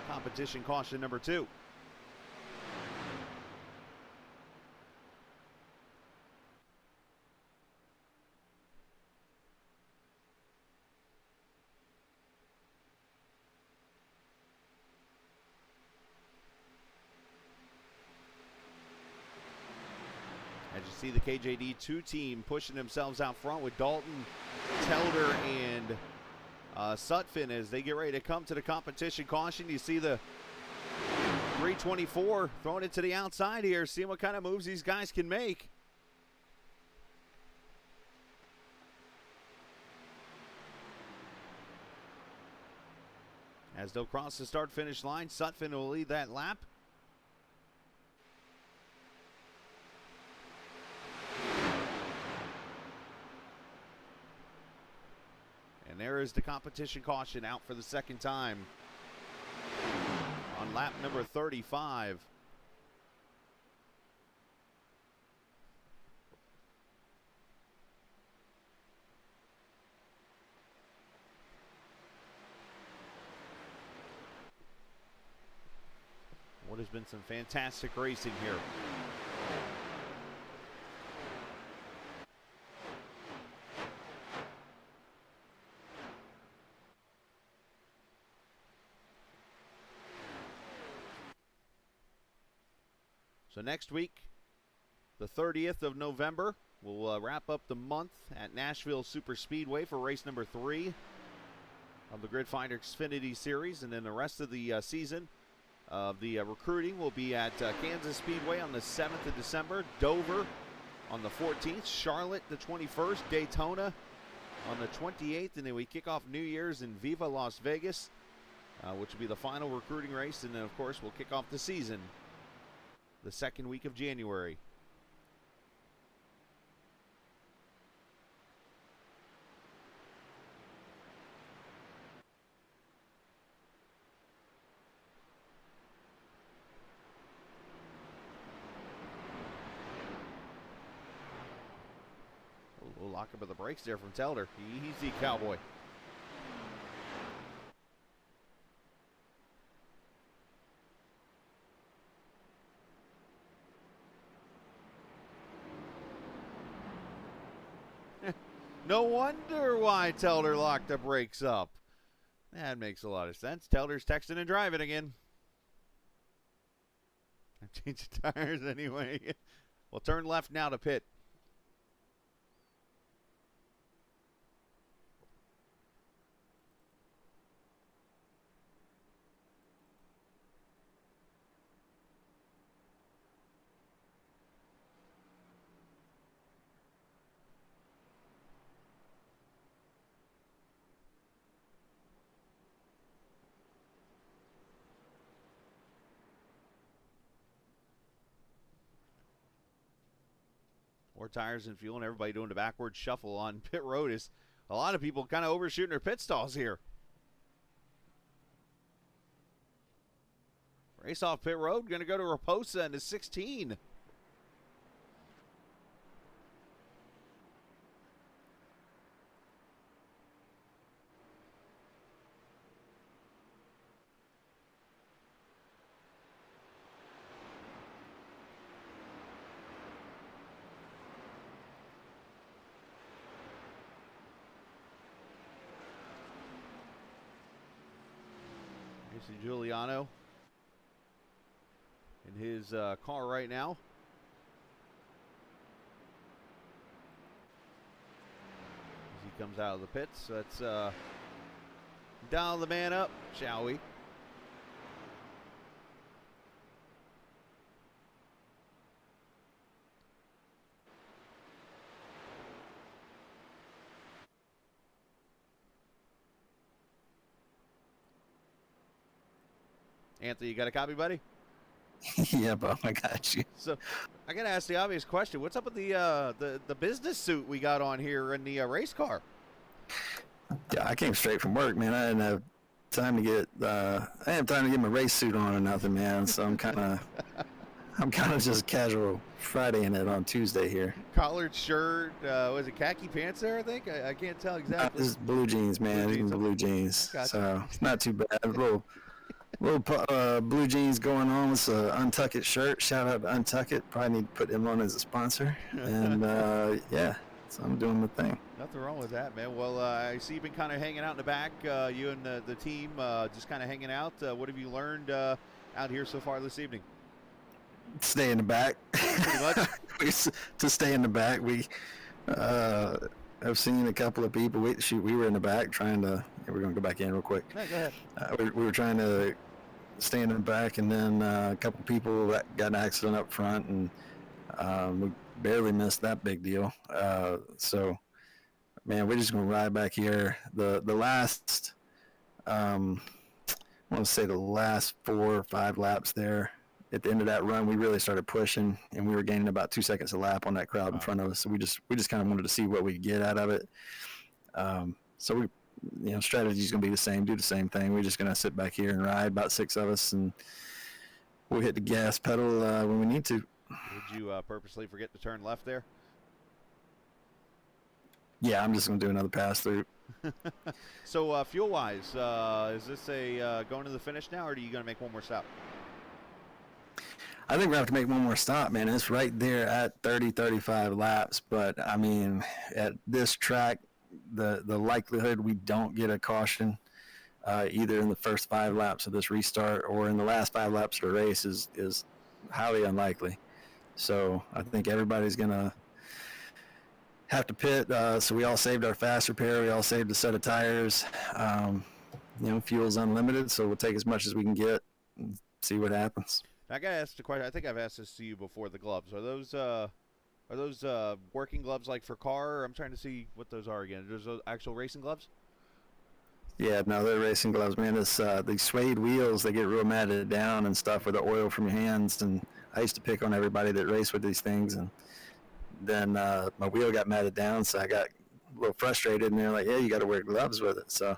competition caution number 2. As you see the KJD2 team pushing themselves out front with Dalton, Telder, and Sutphin as they get ready to come to the competition caution. You see the 324 throwing it to the outside here, seeing what kind of moves these guys can make. As they'll cross the start-finish line, Sutphin will lead that lap. And there is the competition caution out for the second time on lap number 35. What has been some fantastic racing here. So next week, the 30th of November, we'll wrap up the month at Nashville Superspeedway for race number 3 of the Grid Finder Xfinity Series. And then the rest of the season of the recruiting will be at Kansas Speedway on the 7th of December, Dover on the 14th, Charlotte the 21st, Daytona on the 28th, and then we kick off New Year's in Viva Las Vegas, which will be the final recruiting race. And then, of course, we'll kick off the season the second week of January. A little lock up of the brakes there from Telder. Easy, cowboy. No wonder why Telder locked the brakes up. That makes a lot of sense. Telder's texting and driving again. I'm changing tires anyway. We'll turn left now to pit. More tires and fuel, and everybody doing the backward shuffle on pit road. Is a lot of people kind of overshooting their pit stalls here. Race off pit road, going to go to Raposa into 16. Here's Giuliano in his car right now. comes out of the pits. Let's dial the man up, shall we? Anthony, you got a copy, buddy? Yeah, bro, I got you. So, I gotta ask the obvious question: what's up with the business suit we got on here in the race car? Yeah, I came straight from work, man. I didn't have time to get I didn't have time to get my race suit on or nothing, man. So I'm kind of just casual Friday in it on Tuesday here. Collared shirt, was it khaki pants there? I think I can't tell exactly. This is blue jeans, man. Blue jeans. Blue jeans. Gotcha. So it's not too bad. A little blue jeans going on with an Untuck It shirt. Shout out to Untuck It. Probably need to put them on as a sponsor. And yeah, so I'm doing the thing. Nothing wrong with that, man. Well, I see you've been kind of hanging out in the back. You and the team just kind of hanging out. What have you learned out here so far this evening? Stay in the back. Pretty much. To stay in the back. I've seen a couple of people. We were in the back trying to. Yeah, we're gonna go back in real quick. Yeah, go ahead. We were trying to stay in the back, and then a couple people that got an accident up front, and we barely missed that big deal. So, man, we're just gonna ride back here. The last, I want to say the last 4 or 5 laps there. At the end of that run, we really started pushing, and we were gaining about 2 seconds a lap on that crowd in front of us. So we just kind of wanted to see what we could get out of it. So we, strategy is going to be the same, do the same thing. We're just going to sit back here and ride, about 6 of us, and we'll hit the gas pedal when we need to. Did you purposely forget to turn left there? Yeah, I'm just going to do another pass through. So fuel-wise, is this going to the finish now, or are you going to make one more stop? I think we have to make one more stop, man. It's right there at 30, 35 laps. But, I mean, at this track, the likelihood we don't get a caution either in the first 5 laps of this restart or in the last 5 laps of the race is highly unlikely. So I think everybody's going to have to pit. So we all saved our fast repair. We all saved a set of tires. Fuel's unlimited, so we'll take as much as we can get and see what happens. I got to ask the question. I think I've asked this to you before. The gloves, are those working gloves like for car? I'm trying to see what those are again. Are those actual racing gloves? Yeah, no, they're racing gloves, man. It's these suede wheels. They get real matted down and stuff with the oil from your hands. And I used to pick on everybody that raced with these things. And then my wheel got matted down, so I got a little frustrated. And they're like, "Yeah, you got to wear gloves with it." So,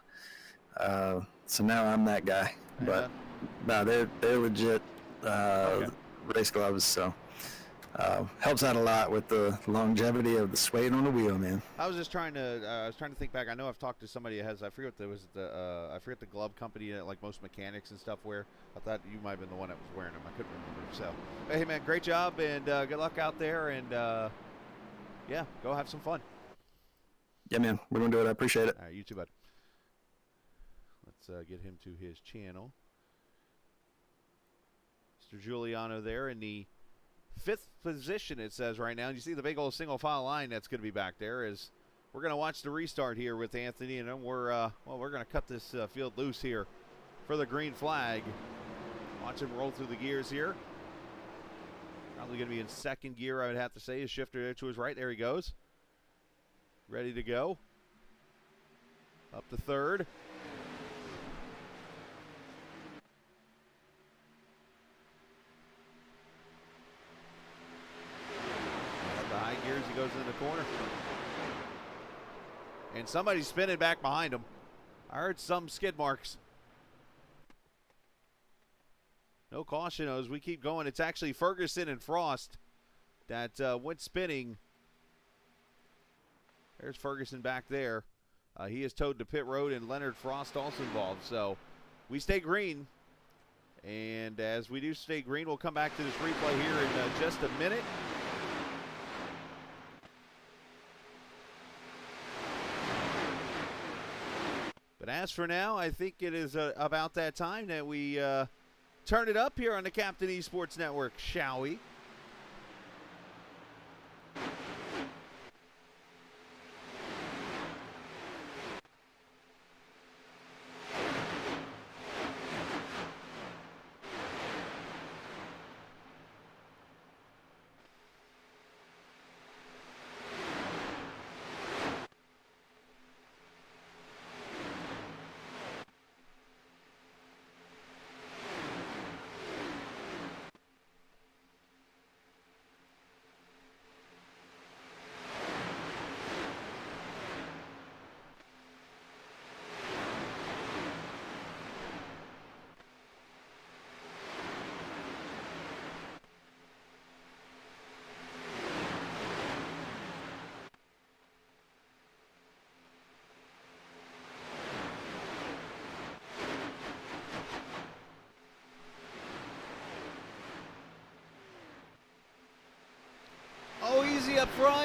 so now I'm that guy. But no, they're legit. Okay. Race gloves, so helps out a lot with the longevity of the suede on the wheel, man. I was just trying to think back. I know I've talked to somebody that has, I forget the glove company that like most mechanics and stuff wear. I thought you might have been the one that was wearing them. I couldn't remember. So, hey man, great job and good luck out there, and yeah, go have some fun. Yeah, man, we're gonna do it. I appreciate it. All right, you too, bud. Let's get him to his channel. Mr. Giuliano there in the 5th position, it says right now. And you see the big old single file line that's going to be back there. As we're going to watch the restart here with Anthony, and then we're going to cut this field loose here for the green flag. Watch him roll through the gears here. Probably going to be in 2nd gear, I would have to say. His shifter there to his right. There he goes. Ready to go. Up to 3rd. Gears, he goes in the corner. And somebody's spinning back behind him. I heard some skid marks. No caution as we keep going. It's actually Ferguson and Frost that went spinning. There's Ferguson back there. He is towed to pit road, and Leonard Frost also involved. So we stay green. And as we do stay green, we'll come back to this replay here in just a minute. But as for now, I think it is about that time that we turn it up here on the Captain Esports Network, shall we?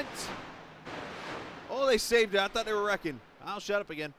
went. Oh, they saved it. I thought they were wrecking. I'll shut up again.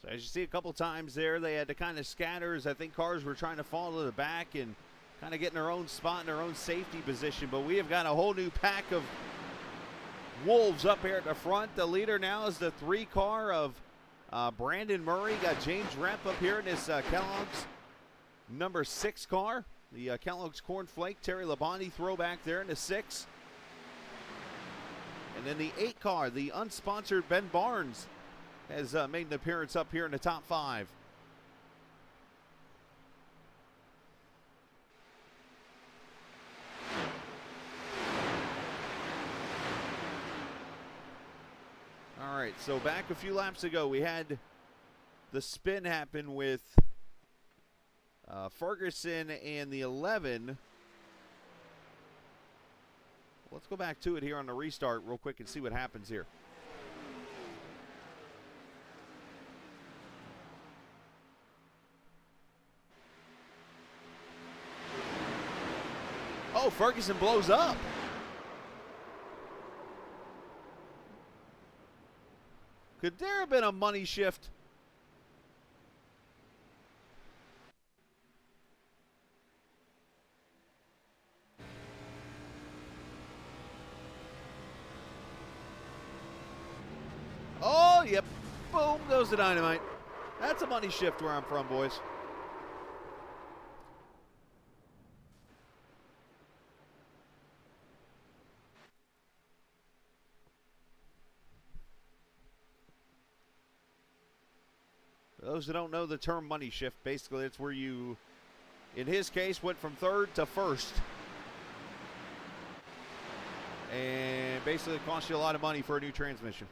So as you see a couple times there, they had to kind of scatter as I think cars were trying to fall to the back and kind of get in their own spot in their own safety position. But we have got a whole new pack of wolves up here at the front. The leader now is the 3 car of Brandon Murray. Got James Rep up here in this Kellogg's number 6 car. The Kellogg's Cornflake, Terry Labonte throwback there in the 6. And then the 8 car, the unsponsored Ben Barnes, has made an appearance up here in the top 5. All right, so back a few laps ago, we had the spin happen with Ferguson and the 11. Let's go back to it here on the restart real quick and see what happens here. Oh, Ferguson blows up. Could there have been a money shift? Oh, yep. Boom goes the dynamite. That's a money shift where I'm from, boys. For those who don't know the term money shift, basically it's where you, in his case, went from 3rd to 1st. And basically it cost you a lot of money for a new transmission.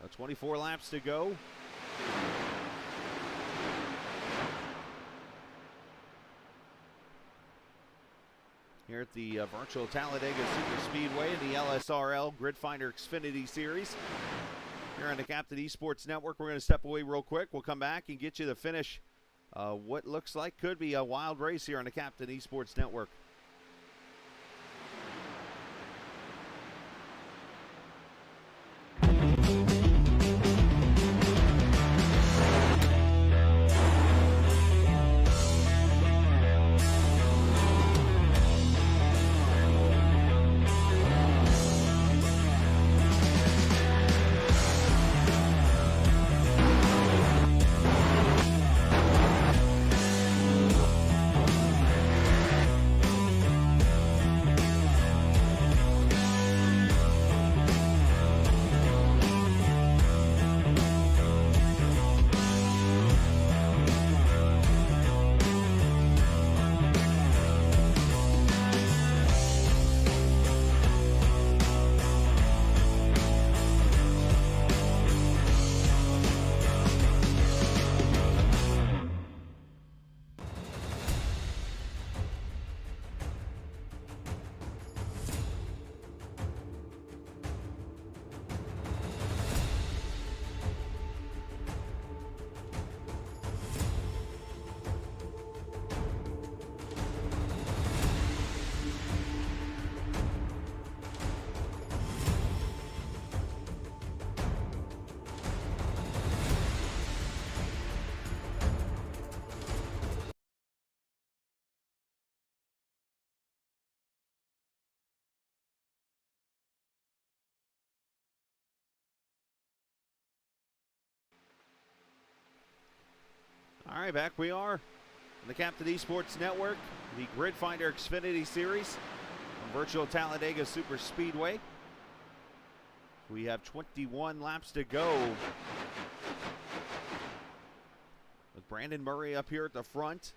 Now 24 laps to go. Here at the Virtual Talladega Superspeedway in the LSRL Grid Finder Xfinity Series. Here on the Captain Esports Network, we're going to step away real quick. We'll come back and get you the finish. What looks like could be a wild race here on the Captain Esports Network. right, back we are on the Captain Esports Network, the Grid Finder Xfinity Series on Virtual Talladega Superspeedway. We have 21 laps to go. With Brandon Murray up here at the front.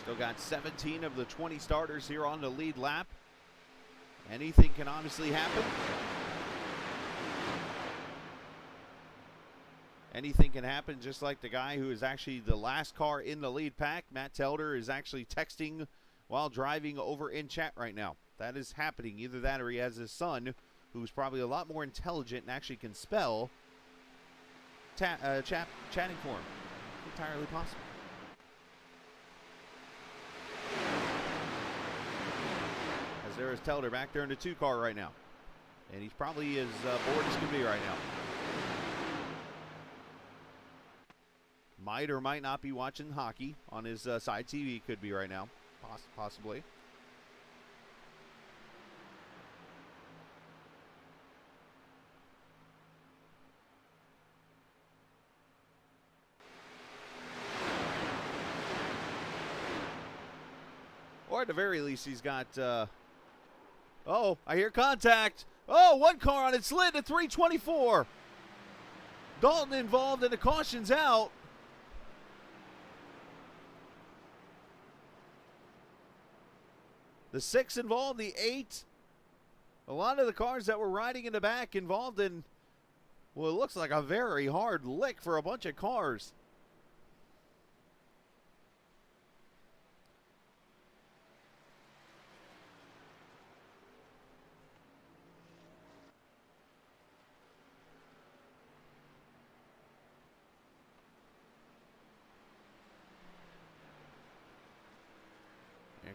Still got 17 of the 20 starters here on the lead lap. Anything can obviously happen. Anything can happen, just like the guy who is actually the last car in the lead pack. Matt Telder is actually texting while driving over in chat right now. That is happening. Either that or he has his son, who's probably a lot more intelligent and actually can spell, chatting for him. Entirely possible. As there is Telder back there in the 2 car right now. And he's probably as bored as can be right now. Might or might not be watching hockey on his side TV. Could be right now, possibly. Or at the very least, he's got, oh, I hear contact. Oh, 1 car on its lid at 324. Dalton involved and the caution's out. The 6 involved, the 8. A lot of the cars that were riding in the back involved in, well, it looks like a very hard lick for a bunch of cars.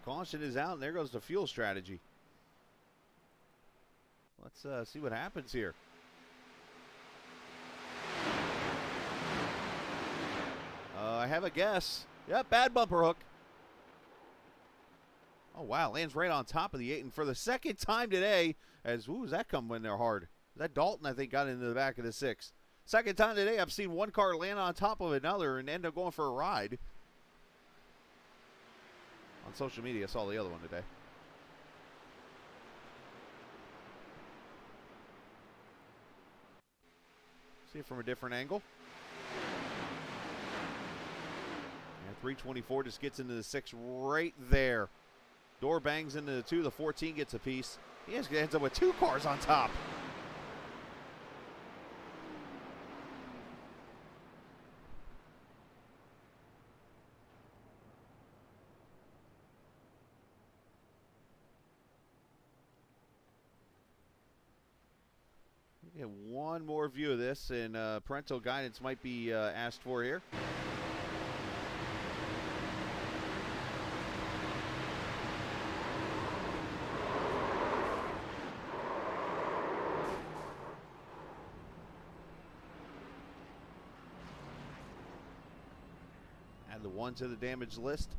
Caution is out, and there goes the fuel strategy. Let's see what happens here. I have a guess. Yep, bad bumper hook. Oh, wow, lands right on top of the 8, and for the second time today, as, ooh, does that come when they're hard? That Dalton, I think, got into the back of the 6. Second time today, I've seen 1 car land on top of another and end up going for a ride. On social media, I saw the other one today. See it from a different angle. And 324 just gets into the 6 right there. Door bangs into the 2. The 14 gets a piece. He ends up with 2 cars on top. Get one more view of this, and parental guidance might be asked for here. Add the 1 to the damage list.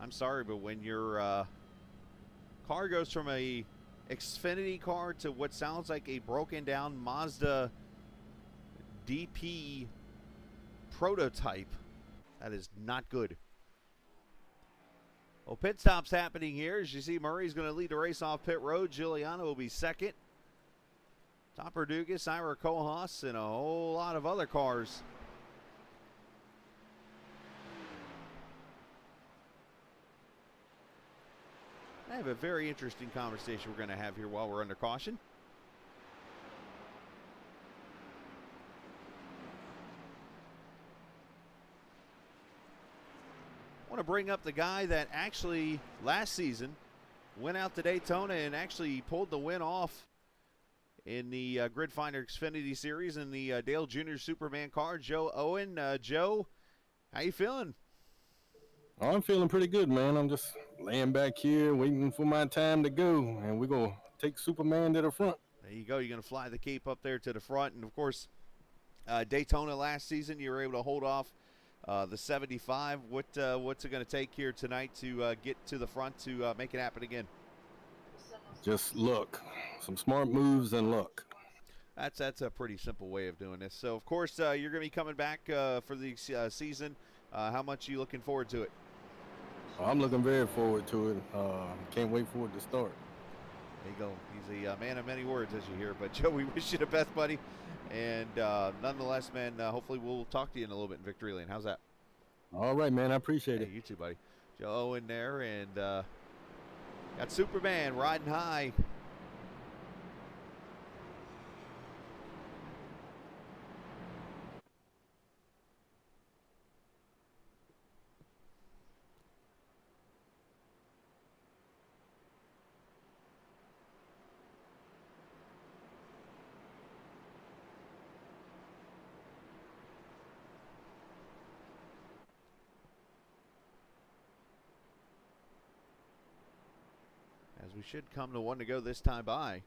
I'm sorry, but when your car goes from a Xfinity car to what sounds like a broken down Mazda DP prototype, that is not good. Well, pit stop's happening here. As you see, Murray's going to lead the race off pit road. Giuliano will be second. Topper Dugas, Ira Kohaas, and a whole lot of other cars. I have a very interesting conversation we're going to have here while we're under caution. I want to bring up the guy that actually last season went out to Daytona and actually pulled the win off in the Grid Finder Xfinity Series in the Dale Jr. Superman car, Joe Owen. Joe, how you feeling? Oh, I'm feeling pretty good, man. I'm just laying back here waiting for my time to go, and we're going to take Superman to the front. There you go. You're going to fly the cape up there to the front. And, of course, Daytona last season. You were able to hold off the 75. What's it going to take here tonight to get to the front to make it happen again? Just luck. Some smart moves and luck. That's a pretty simple way of doing this. So, of course, you're going to be coming back for the season. How much are you looking forward to it? I'm looking very forward to it. Can't wait for it to start. There you go. He's a man of many words, as you hear. But, Joe, we wish you the best, buddy. And nonetheless, man, hopefully we'll talk to you in a little bit in Victory Lane. How's that? All right, man. I appreciate it. You too, buddy. Joe in there, and got Superman riding high. As we should come to one to go this time by.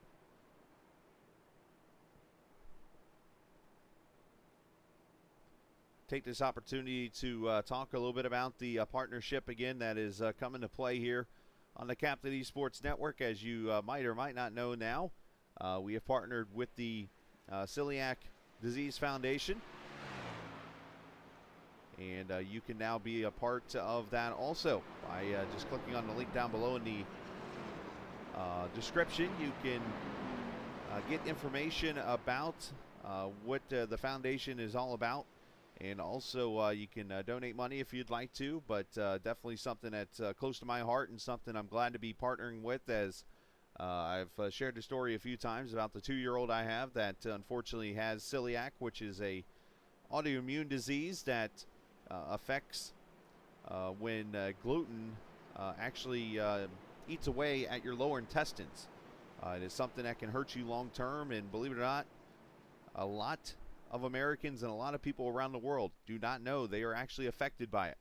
Take this opportunity to talk a little bit about the partnership again that is coming to play here on the Captain Esports Network. As you might or might not know now, we have partnered with the Celiac Disease Foundation. And you can now be a part of that also by just clicking on the link down below in the description. You can get information about what the foundation is all about, and also you can donate money if you'd like to, but definitely something that's close to my heart and something I'm glad to be partnering with, as I've shared the story a few times about the 2-year-old I have that unfortunately has celiac, which is a autoimmune disease that affects when gluten actually eats away at your lower intestines. It is something that can hurt you long term, and believe it or not, a lot of Americans and a lot of people around the world do not know they are actually affected by it.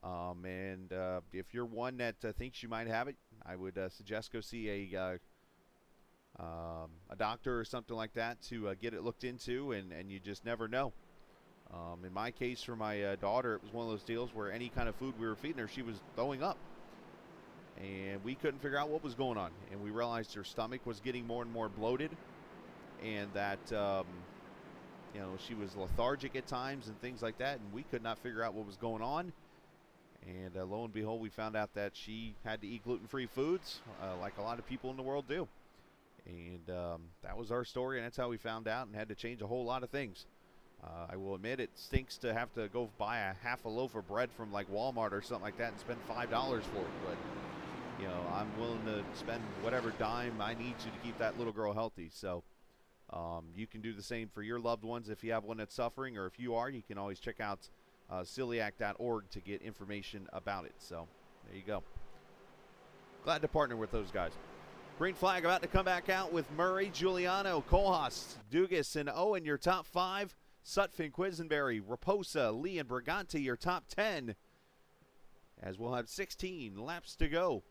And if you're one that thinks you might have it, I would suggest go see a doctor or something like that to get it looked into, and you just never know. In my case, for my daughter, it was one of those deals where any kind of food we were feeding her, she was throwing up. And we couldn't figure out what was going on. And we realized her stomach was getting more and more bloated, and that, she was lethargic at times and things like that. And we could not figure out what was going on. And lo and behold, we found out that she had to eat gluten-free foods, like a lot of people in the world do. And that was our story, and that's how we found out and had to change a whole lot of things. I will admit it stinks to have to go buy a half a loaf of bread from like Walmart or something like that and spend $5 for it. But I'm willing to spend whatever dime I need to keep that little girl healthy. So you can do the same for your loved ones if you have one that's suffering, or if you are, you can always check out celiac.org to get information about it. So there you go. Glad to partner with those guys. Green flag about to come back out with Murray, Giuliano, Kohlhaas, Dugas, and Owen, your top 5. Sutphin, Quisenberry, Raposa, Lee, and Briganti, your top 10. As we'll have 16 laps to go.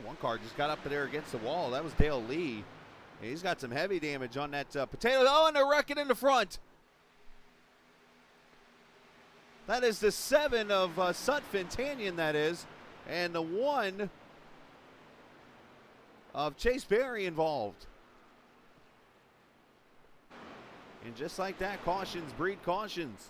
One car just got up there against the wall. That was Dale Lee. He's got some heavy damage on that potato. Oh, and they're wrecking in the front. That is the 7 of Sutphin Tanyan, that is. And the 1 of Chase Berry involved. And just like that, cautions breed cautions.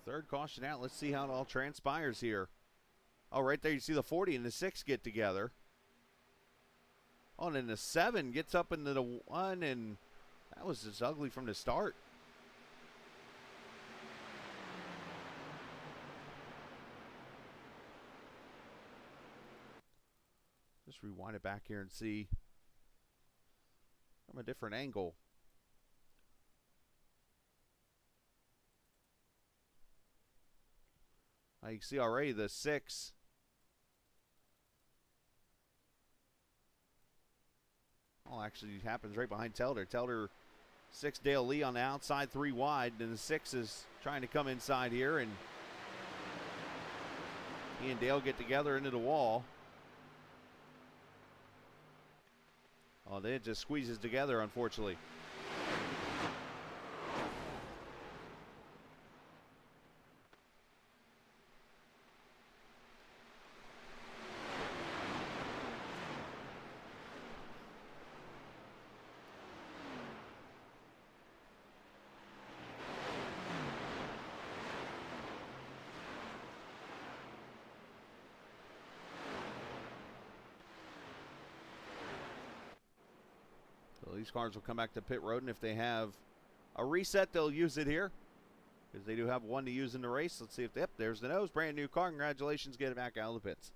Third caution out. Let's see how it all transpires here. Oh, right there you see the 40 and the 6 get together. Oh, and then the 7 gets up into the 1, and that was just ugly from the start. Just rewind it back here and see from a different angle. You can see already the 6. Well, actually it happens right behind Telder. Telder 6 Dale Lee on the outside, 3 wide, and the 6 is trying to come inside here, and he and Dale get together into the wall. Oh, then it just squeezes together, unfortunately. So these cars will come back to pit road, and if they have a reset, they'll use it here, because they do have one to use in the race. Let's see if they, yep, there's the nose, brand new car. Congratulations, get it back out of the pits.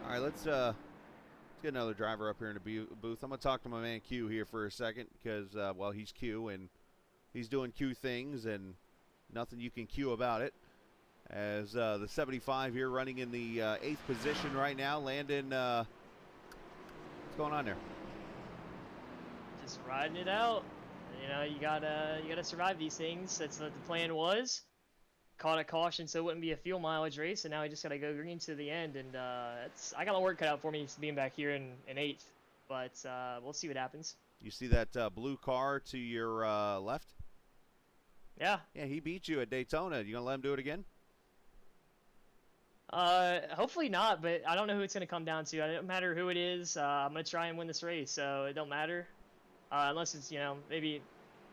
All right, let's get another driver up here in the booth. I'm going to talk to my man Q here for a second, because, well, he's Q, and he's doing Q things, and nothing you can Q about it. As the 75 here running in the 8th position right now. Landon, what's going on there? Just riding it out. You know, you gotta survive these things. That's what the plan was. Caught a caution so it wouldn't be a fuel mileage race, and now I just gotta go green to the end. And I got a lot of work cut out for me being back here in 8th, but we'll see what happens. You see that blue car to your left? Yeah. Yeah, he beat you at Daytona. You gonna let him do it again? Hopefully not, but I don't know who it's gonna come down to. It don't matter who it is. I'm gonna try and win this race, so it don't matter. Unless it's, you know, maybe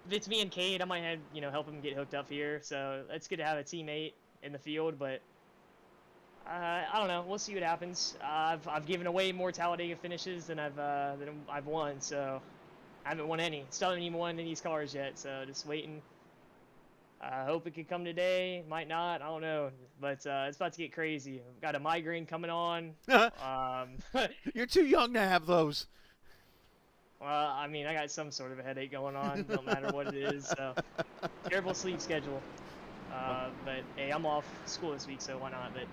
if it's me and Cade, I might have, you know, help him get hooked up here. So it's good to have a teammate in the field, but I don't know. We'll see what happens. I've given away more Talladega finishes than I've won, so I haven't won any. Still haven't even won any of these cars yet, so just waiting. I hope it could come today. Might not. I don't know. But it's about to get crazy. I've got a migraine coming on. You're too young to have those. Well, I mean, I got some sort of a headache going on. Don't matter what it is. So, terrible sleep schedule. But hey, I'm off school this week, so why not? But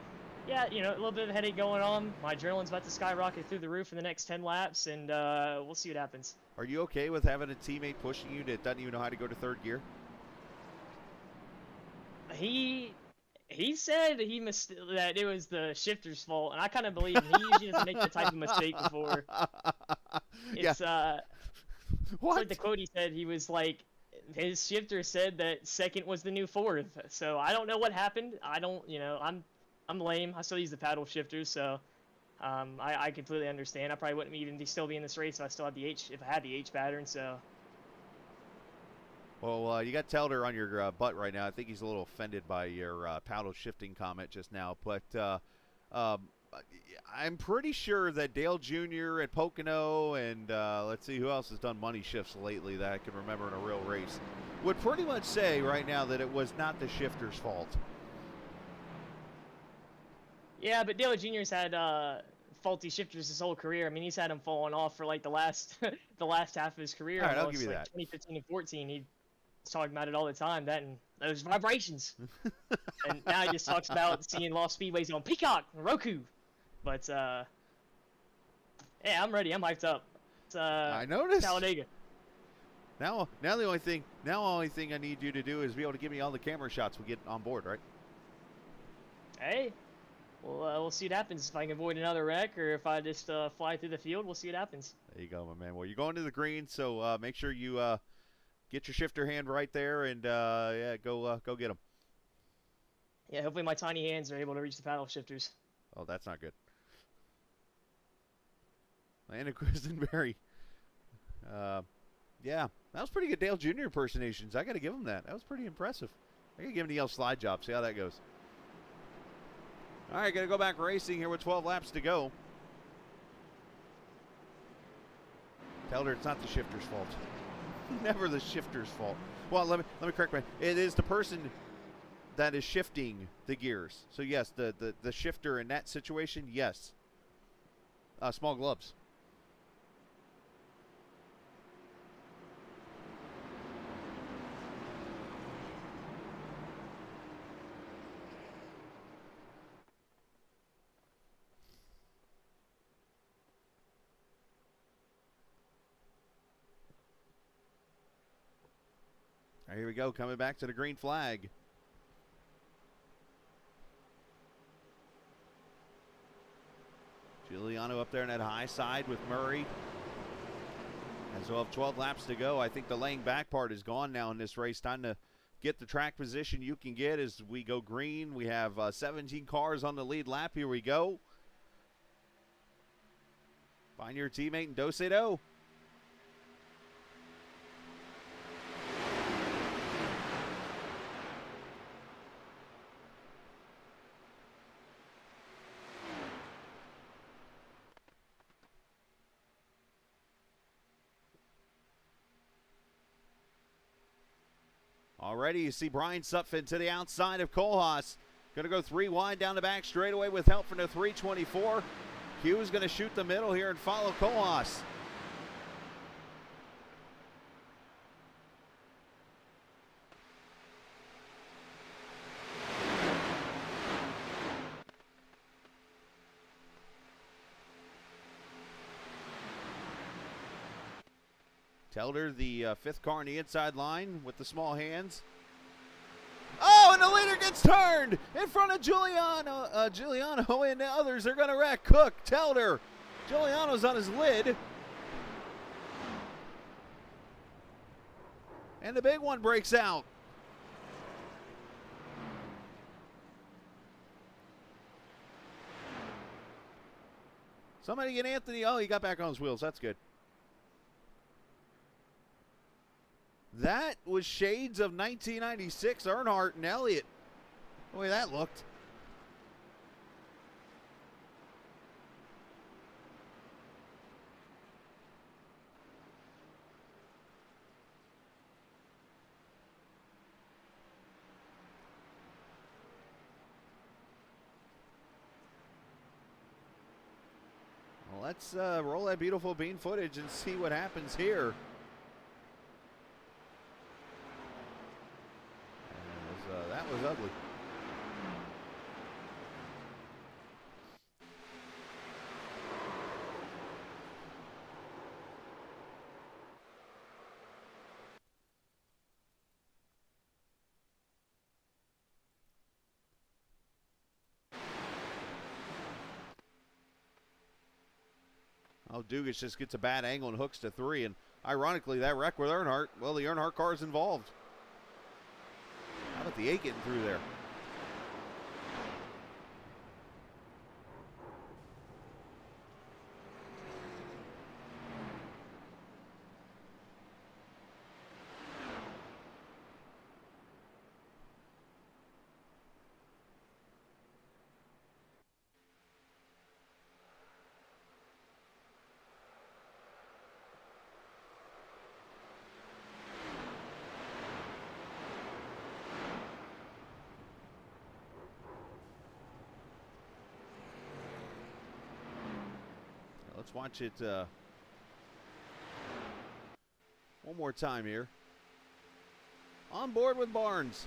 yeah, you know, a little bit of a headache going on. My adrenaline's about to skyrocket through the roof in the next 10 laps, and we'll see what happens. Are you okay with having a teammate pushing you that doesn't even know how to go to 3rd gear? He said that it was the shifter's fault, and I kind of believe him. He usually doesn't make that type of mistake before. It's it's like the quote he said. He was like, his shifter said that 2nd was the new 4th. So I don't know what happened. I don't, you know, I'm lame. I still use the paddle shifters, so I completely understand. I probably wouldn't even still be in this race if I still had the H pattern. So. Well, you got Telder on your butt right now. I think he's a little offended by your paddle shifting comment just now. But I'm pretty sure that Dale Jr. at Pocono and let's see who else has done money shifts lately that I can remember in a real race would pretty much say right now that it was not the shifter's fault. Yeah, but Dale Jr.'s had faulty shifters his whole career. I mean, he's had them falling off for like the last half of his career. All right, I'll give you like that. 2015 and 14, he was talking about it all the time. That and those vibrations. And now he just talks about seeing lost speedways on Peacock, Roku. But yeah, I'm ready. I'm hyped up. It's, I noticed. Talladega. Now the only thing I need you to do is be able to give me all the camera shots we get on board, right? Hey, we'll see what happens. If I can avoid another wreck or if I just fly through the field, we'll see what happens. There you go, my man. Well, you're going to the green, so make sure you get your shifter hand right there and yeah, go get them. Yeah, hopefully my tiny hands are able to reach the paddle shifters. Oh, that's not good. Landon Quisenberry. Yeah, that was pretty good Dale Jr. impersonations. I got to give him that. That was pretty impressive. I got to give him the yell slide job. See how that goes. All right, going to go back racing here with 12 laps to go. Tell her it's not the shifter's fault. Never the shifter's fault. Well, let me correct me. It is the person that is shifting the gears. So yes, the shifter in that situation, yes. Small gloves. All right, here we go, coming back to the green flag. Giuliano up there in that high side with Murray. As we'll have 12 laps to go. I think the laying back part is gone now in this race. Time to get the track position you can get as we go green. We have 17 cars on the lead lap. Here we go. Find your teammate and do-se-do. Already you see Brian Sutphin to the outside of Kohlhaas. Going to go 3 wide down the back straightaway with help from the 324. Hughes going to shoot the middle here and follow Kohlhaas. Telder, the fifth car on the inside line with the small hands. Oh, and the leader gets turned in front of Giuliano and the others are going to wreck. Cook, Telder. Giuliano's on his lid. And the big one breaks out. Somebody get Anthony. Oh, he got back on his wheels. That's good. That was shades of 1996 Earnhardt and Elliott. The way that looked. Well, let's roll that beautiful bean footage and see what happens here. That was ugly. Oh, Dugas just gets a bad angle and hooks to 3. And ironically, that wreck with Earnhardt, well, the Earnhardt car is involved. How about the 8 getting through there? Let's watch it one more time here. On board with Barnes.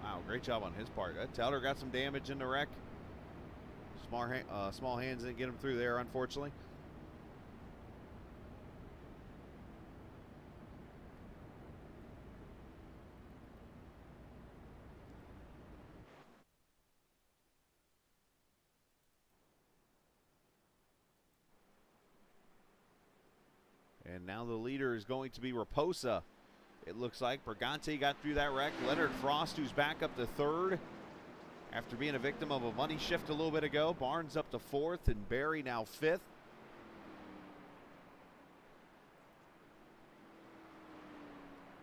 Wow, great job on his part. Telder got some damage in the wreck. Small hands didn't get him through there, unfortunately. And And now the leader is going to be Raposa. It looks like Brigante got through that wreck. Leonard Frost, who's back up to third after being a victim of a money shift a little bit ago. Barnes up to fourth, and Barry now fifth.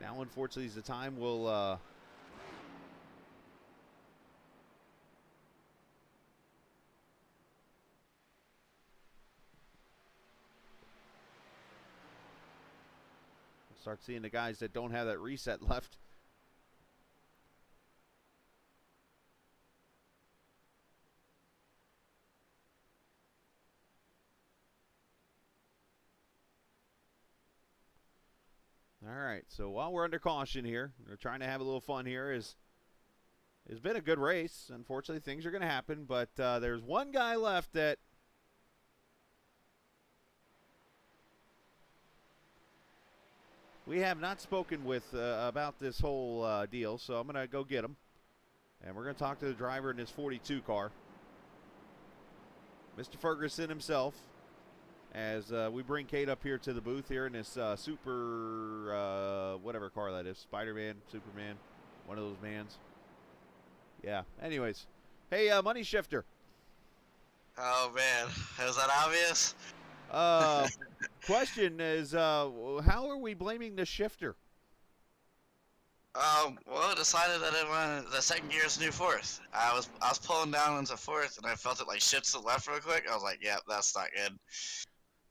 Now, unfortunately, is the time we'll start seeing the guys that don't have that reset left. All right, so while we're under caution here, we're trying to have a little fun here. It's been a good race. Unfortunately, things are going to happen, but there's one guy left that we have not spoken with about this whole deal, so I'm going to go get him. And we're going to talk to the driver in his 42 car, Mr. Ferguson himself, as we bring Kate up here to the booth here in this super, whatever car that is, Spider-Man, Superman, one of those mans. Yeah, anyways. Hey, Money Shifter. Oh, man. Was that obvious? Question is, how are we blaming the shifter? Well, I decided that the second gear is new fourth. I was pulling down into fourth, and I felt it like shift to the left real quick. I was like, yeah, that's not good.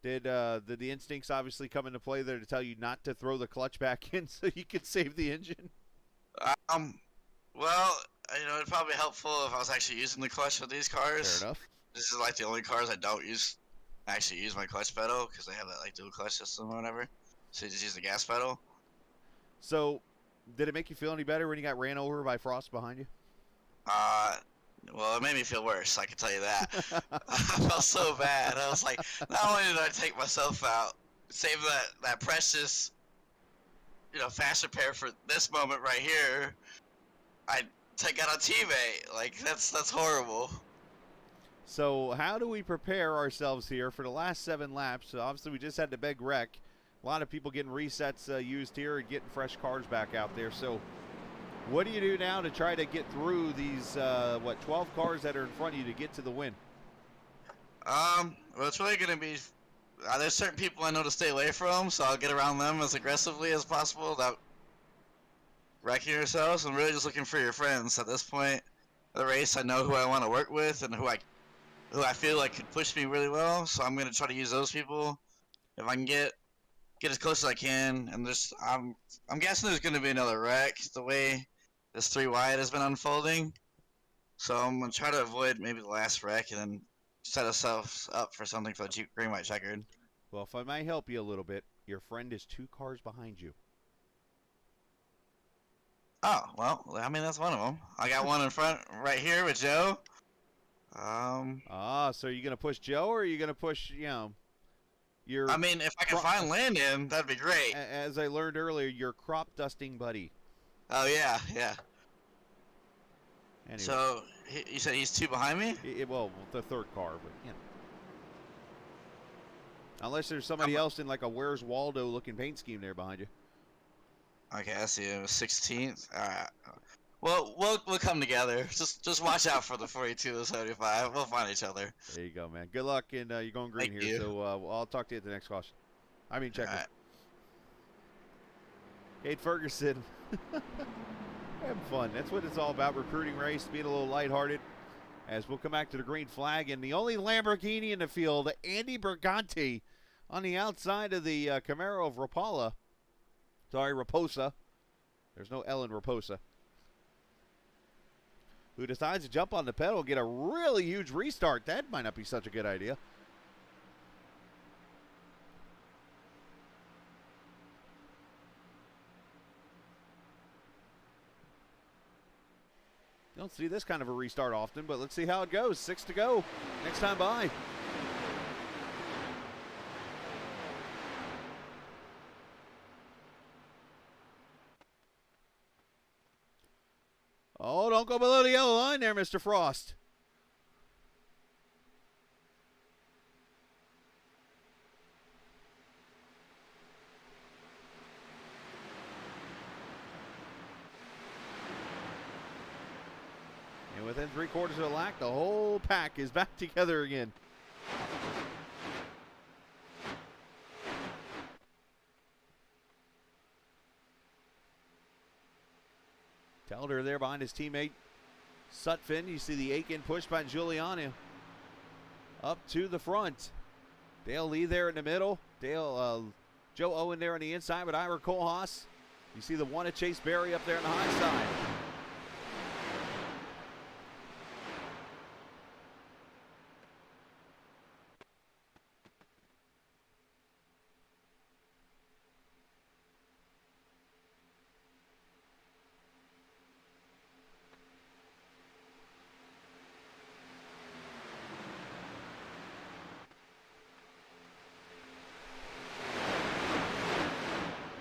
Did the instincts obviously come into play there to tell you not to throw the clutch back in so you could save the engine? Well, it'd probably be helpful if I was actually using the clutch for these cars. Fair enough. This is like the only cars I don't actually use my clutch pedal, because they have that like dual clutch system or whatever. So you just use the gas pedal. So, did it make you feel any better when you got ran over by Frost behind you? Well, it made me feel worse, I can tell you that. I felt so bad. I was like, not only did I take myself out, save that precious, fast repair for this moment right here, I take out a teammate. Like, that's horrible. So, how do we prepare ourselves here for the last 7 laps? So obviously, we just had the big wreck. A lot of people getting resets used here and getting fresh cars back out there. So, what do you do now to try to get through these, 12 cars that are in front of you to get to the win? Well, it's really going to be, there's certain people I know to stay away from, so I'll get around them as aggressively as possible without wrecking yourselves. I'm really just looking for your friends. At this point of the race, I know who I want to work with and who I feel like could push me really well, so I'm going to try to use those people if I can get as close as I can. And I'm guessing there's going to be another wreck the way this 3 wide has been unfolding, so I'm going to try to avoid maybe the last wreck and then set ourselves up for something for the green white checkered. Well, if I might help you a little bit, your friend is 2 cars behind you. Oh, well, I mean, that's one of them. I got one in front right here with Joe. So are you going to push Joe, or are you going to push, your... I mean, if I can find Landon, that'd be great. As I learned earlier, your crop dusting buddy. Oh, yeah. Anyway. So, you said he's 2 behind me? Well, the 3rd car, but, Unless there's somebody else in, like, a Where's Waldo-looking paint scheme there behind you. Okay, I see him. 16th. All right. Well, we'll come together. Just watch out for the 42 to 75. We'll find each other. There you go, man. Good luck, and you're going green Thank here. you. So I'll talk to you at the next caution. I mean, check. All right. Kate Ferguson, having fun. That's what it's all about. Recruiting race, being a little lighthearted. As we'll come back to the green flag, and the only Lamborghini in the field, Andy Berganti, on the outside of the Camaro of Rapala. Sorry, Raposa. There's no L in Raposa. Who decides to jump on the pedal and get a really huge restart. That might not be such a good idea. You don't see this kind of a restart often, but let's see how it goes. 6 to go. Next time by. Oh, don't go below the yellow line there, Mr. Frost. And within 3/4 of a lap, the whole pack is back together again. Telder there behind his teammate Sutphin. You see the Aiken push by Giuliano up to the front. Dale Lee there in the middle. Joe Owen there on the inside with Ira Kohlhaas. You see the one of Chase Berry up there on the high side.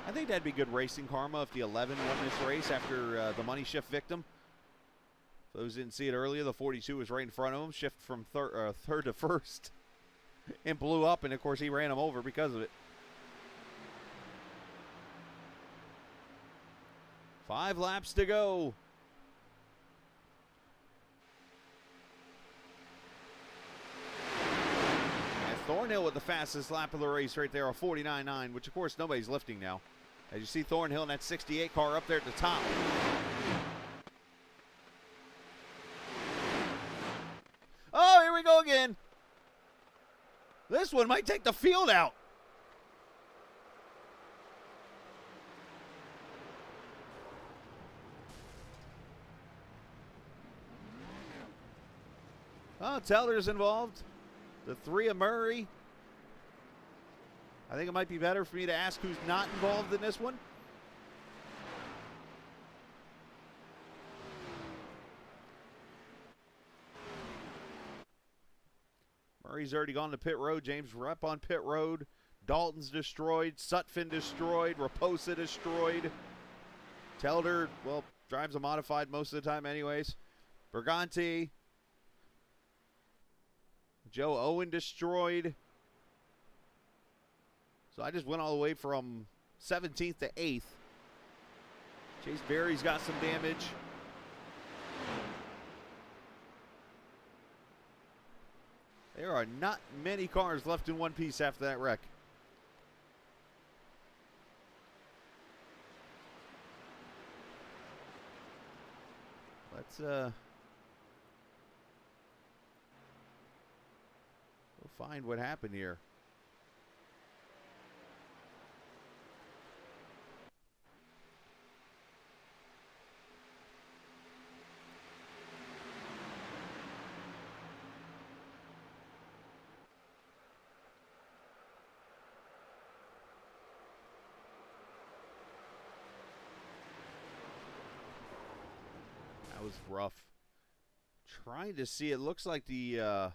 I think that'd be good racing karma if the 11 won this race after the money shift victim. For those who didn't see it earlier, the 42 was right in front of him, shift from third to first, and blew up, and of course he ran him over because of it. 5 laps to go. And Thornhill with the fastest lap of the race right there, a 49.9, which of course nobody's lifting now. As you see Thornhill in that 68 car up there at the top. Oh, here we go again. This one might take the field out. Oh, Teller's involved. The 3 of Murray. I think it might be better for me to ask who's not involved in this one. Murray's already gone to pit road. James Rupp on pit road. Dalton's destroyed. Sutphin destroyed. Raposa destroyed. Telder, well, drives a modified most of the time anyways. Berganti. Joe Owen destroyed. So I just went all the way from 17th to 8th. Chase Berry's got some damage. There are not many cars left in one piece after that wreck. Let's we'll find what happened here. That was rough. Trying to see, it looks like the I'll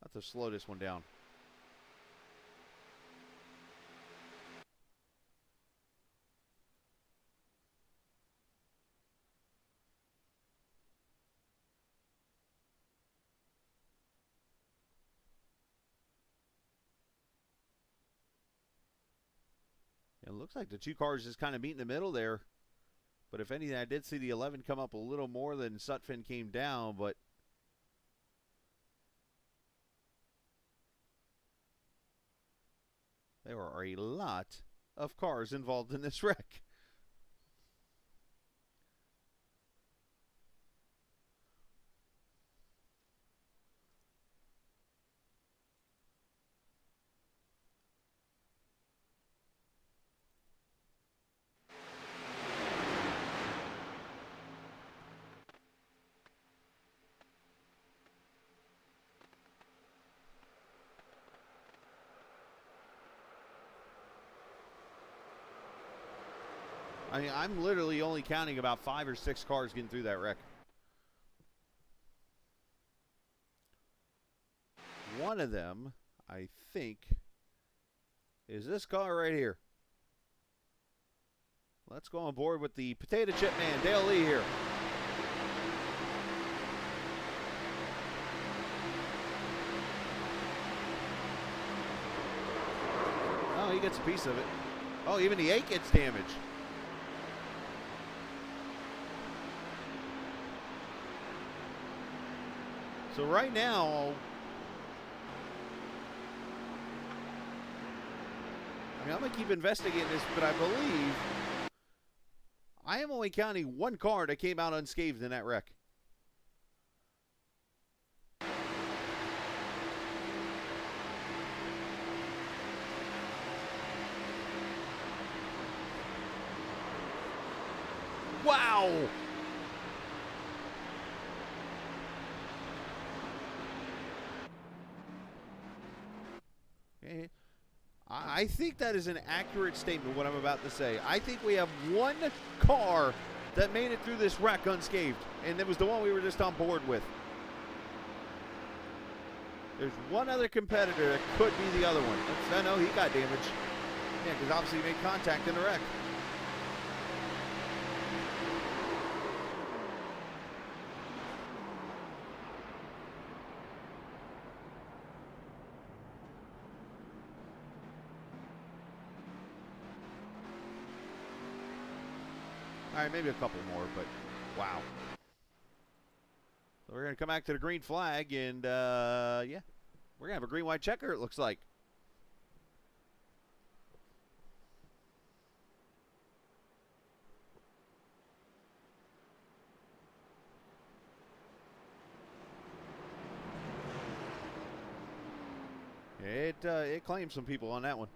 have to slow this one down. It looks like the 2 cars just kind of meet in the middle there. But if anything, I did see the 11 come up a little more than Sutphin came down, but there are a lot of cars involved in this wreck. I mean, I'm literally only counting about 5 or 6 cars getting through that wreck. One of them, I think, is this car right here. Let's go on board with the potato chip man, Dale Lee here. Oh, he gets a piece of it. Oh, even the 8 gets damaged. So right now, I mean, I'm going to keep investigating this, but I believe I am only counting one car that came out unscathed in that wreck. Wow! Okay. I think that is an accurate statement, what I'm about to say. I think we have one car that made it through this wreck unscathed, and it was the one we were just on board with. There's one other competitor that could be the other one. I know he got damaged. Yeah, because obviously he made contact in the wreck. All right, maybe a couple more, but wow. So we're going to come back to the green flag, and yeah, we're going to have a green-white checker, it looks like. It claims some people on that one.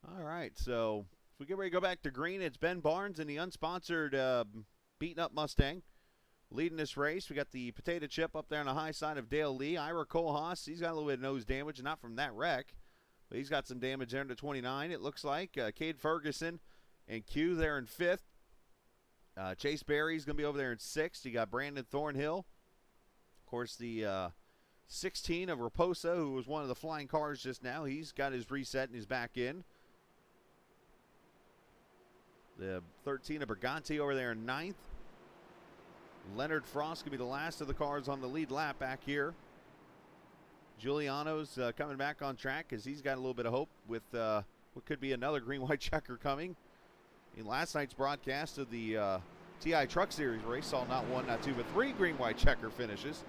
All right, so if we get ready to go back to green, it's Ben Barnes in the unsponsored beaten up Mustang leading this race. We got the potato chip up there on the high side of Dale Lee. Ira Kohlhaas, he's got a little bit of nose damage, not from that wreck, but he's got some damage there into 29, it looks like. Cade Ferguson and Q there in 5th. Chase Berry's going to be over there in 6th. You got Brandon Thornhill. Of course, the 16 of Raposa, who was one of the flying cars just now, he's got his reset and he's back in. The 13 of Briganti over there in 9th. Leonard Frost going to be the last of the cars on the lead lap back here. Giuliano's coming back on track because he's got a little bit of hope with what could be another green-white checker coming. In last night's broadcast of the TI Truck Series race, saw not one, not two, but 3 green-white checker finishes.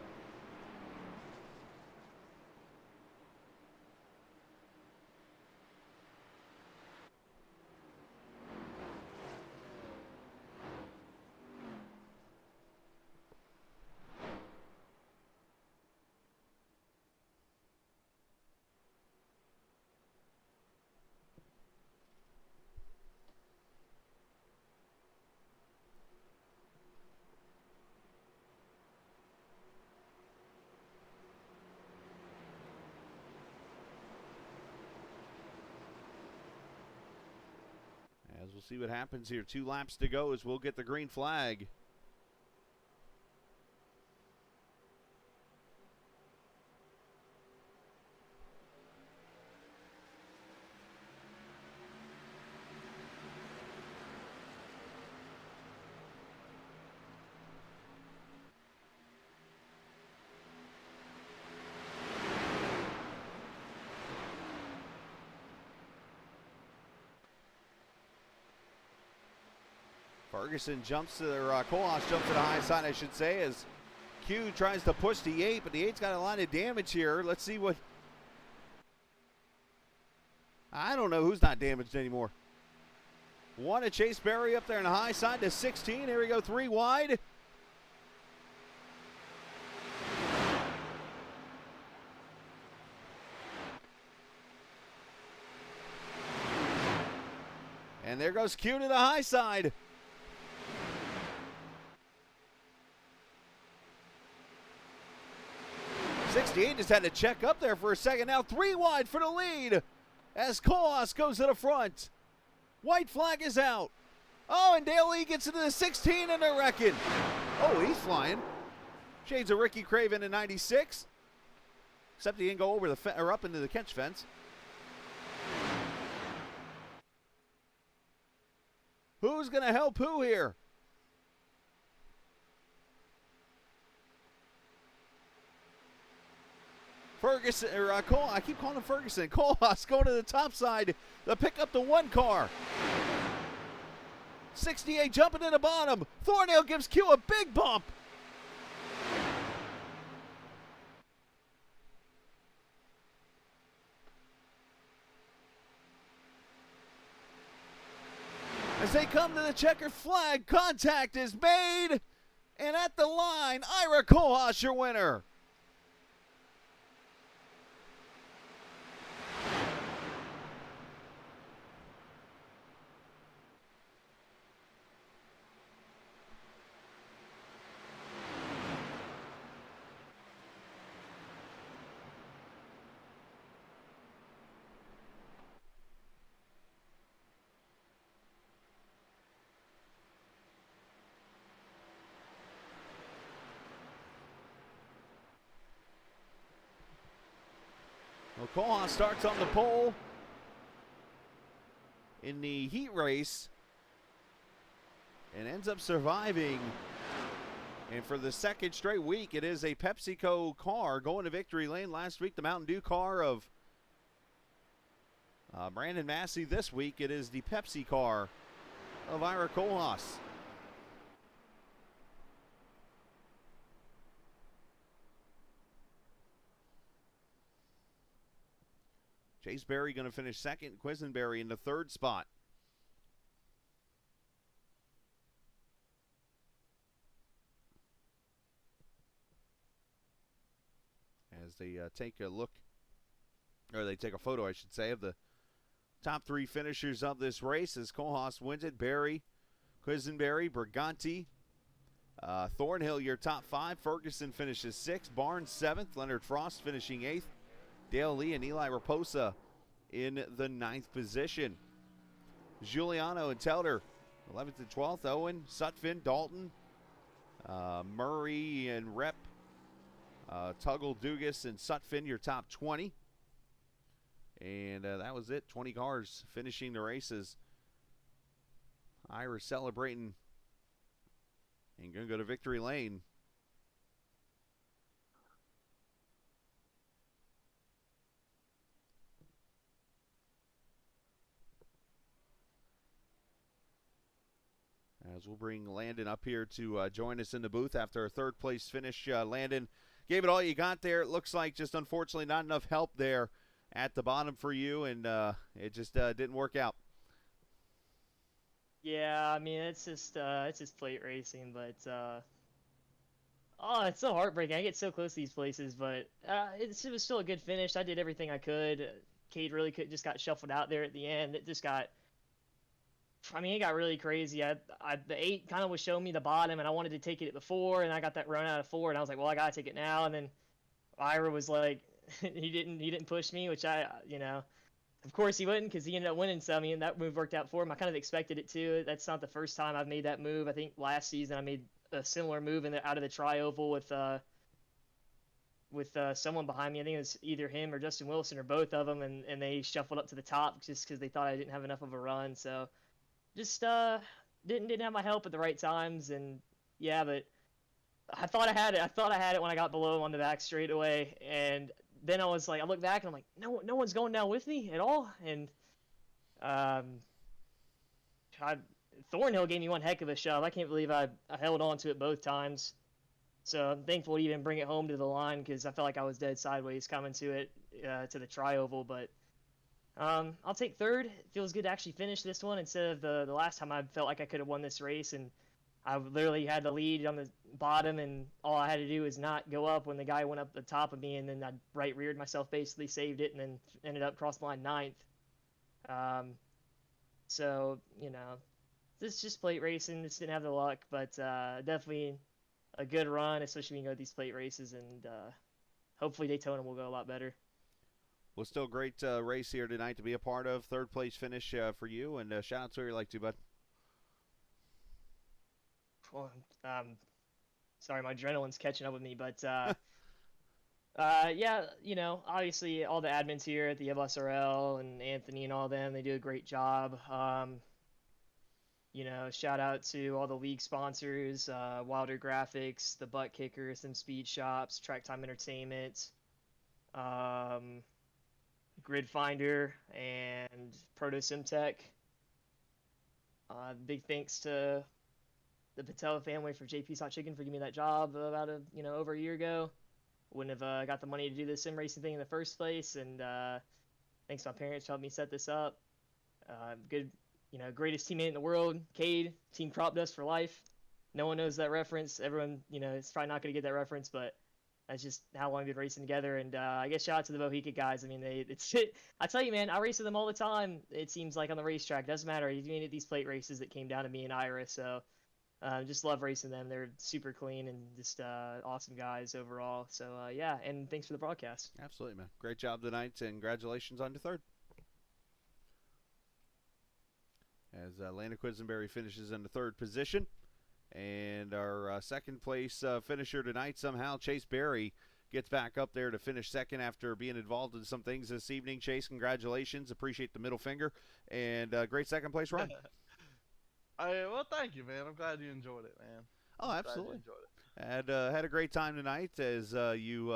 As we'll see what happens here. 2 laps to go as we'll get the green flag. Ferguson jumps to the, Kolas jumps to the high side, I should say, as Q tries to push the 8, but the 8's got a lot of damage here. Let's see what... I don't know who's not damaged anymore. One to Chase Berry up there on the high side to 16. Here we go, 3 wide. And there goes Q to the high side. '68 just had to check up there for a second. Now 3 wide for the lead as Kolas goes to the front. White flag is out. Oh, and Dale Lee gets into the 16 and they're wrecking. Oh, he's flying. Shades of Ricky Craven in 96. Except he didn't go over the or up into the catch fence. Who's going to help who here? Ferguson, or Cole, I keep calling him Ferguson. Kohlhaas going to the top side to pick up the 1 car. 68 jumping to the bottom. Thornhill gives Q a big bump. As they come to the checkered flag, contact is made. And at the line, Ira Kohlhaas, your winner. Well, Kohlhaas starts on the pole in the heat race and ends up surviving. And for the second straight week, it is a PepsiCo car going to victory lane. Last week, the Mountain Dew car of Brandon Massey. This week, it is the Pepsi car of Ira Kohlhaas. Chase Berry going to finish second. Quisenberry in the 3rd spot. As they take a look, or they take a photo, I should say, of the top 3 finishers of this race as Kohlhaas wins it. Berry, Quisenberry, Briganti, Thornhill, your top 5. Ferguson finishes 6th. Barnes 7th. Leonard Frost finishing 8th. Dale Lee and Eli Raposa in the 9th position. Giuliano and Telder, 11th and 12th. Owen, Sutphin, Dalton, Murray and Rep, Tuggle, Dugas, and Sutphin, your top 20. And that was it. 20 cars finishing the races. Ira celebrating and going to go to victory lane. As we'll bring Landon up here to join us in the booth after a 3rd place finish. Landon, gave it all you got there. It looks like just unfortunately not enough help there at the bottom for you, and it just didn't work out. Yeah, I mean it's just plate racing, but oh, it's so heartbreaking. I get so close to these places, but it was still a good finish. I did everything I could. Cade really just got shuffled out there at the end. It just got. I mean, it got really crazy. The 8 kind of was showing me the bottom, and I wanted to take it at the 4, and I got that run out of 4, and I was like, well, I gotta take it now. And then Ira was like, he didn't push me, which of course he wouldn't, because he ended up winning some. And that move worked out for him. I kind of expected it too. That's not the first time I've made that move. I think last season I made a similar move out of the tri-oval with someone behind me. I think it was either him or Justin Wilson or both of them, and they shuffled up to the top just because they thought I didn't have enough of a run. So. Just didn't have my help at the right times, and yeah, but I thought I had it. I thought I had it when I got below on the back straightaway, and then I was like, I look back and I'm like, no one's going down with me at all, and Thornhill gave me one heck of a shove. I can't believe I held on to it both times. So I'm thankful to even bring it home to the line, because I felt like I was dead sideways coming to it to the tri-oval, but. I'll take 3rd. It feels good to actually finish this one instead of the last time I felt like I could have won this race, and I literally had the lead on the bottom, and all I had to do was not go up when the guy went up the top of me, and then I right reared myself, basically saved it, and then ended up cross line 9th. So, this is just plate racing. Just didn't have the luck, but definitely a good run, especially when you go to these plate races, and hopefully Daytona will go a lot better. Well, still a great race here tonight to be a part of. 3rd place finish for you, and shout out to who you like to, bud. Well, sorry, my adrenaline's catching up with me, but yeah, obviously all the admins here at the LSRL and Anthony and all them, they do a great job. Shout out to all the league sponsors, Wilder Graphics, the Butt Kickers, some Speed Shops, Track Time Entertainment. Grid Finder, and Proto Simtech. Big thanks to the Patel family for JP's Hot Chicken for giving me that job about over a year ago. Wouldn't have got the money to do this sim racing thing in the first place, and thanks to my parents for helping me set this up. Good, greatest teammate in the world, Cade, Team Crop Dust for life. No one knows that reference. Everyone, is probably not going to get that reference, but that's just how long we've been racing together. And I guess shout out to the Bohica guys. I mean, I tell you, man, I race with them all the time. It seems like on the racetrack. Doesn't matter. Even at these plate races that came down to me and Ira. So just love racing them. They're super clean and just awesome guys overall. So yeah, and thanks for the broadcast. Absolutely, man. Great job tonight, and congratulations on your third. As Landon Quisenberry finishes in the third position. And our second place finisher tonight, somehow, Chase Berry, gets back up there to finish second after being involved in some things this evening. Chase, congratulations. Appreciate the middle finger. And great second place run. Well, thank you, man. I'm glad you enjoyed it, man. Oh, absolutely. Enjoyed it. Had a great time tonight as you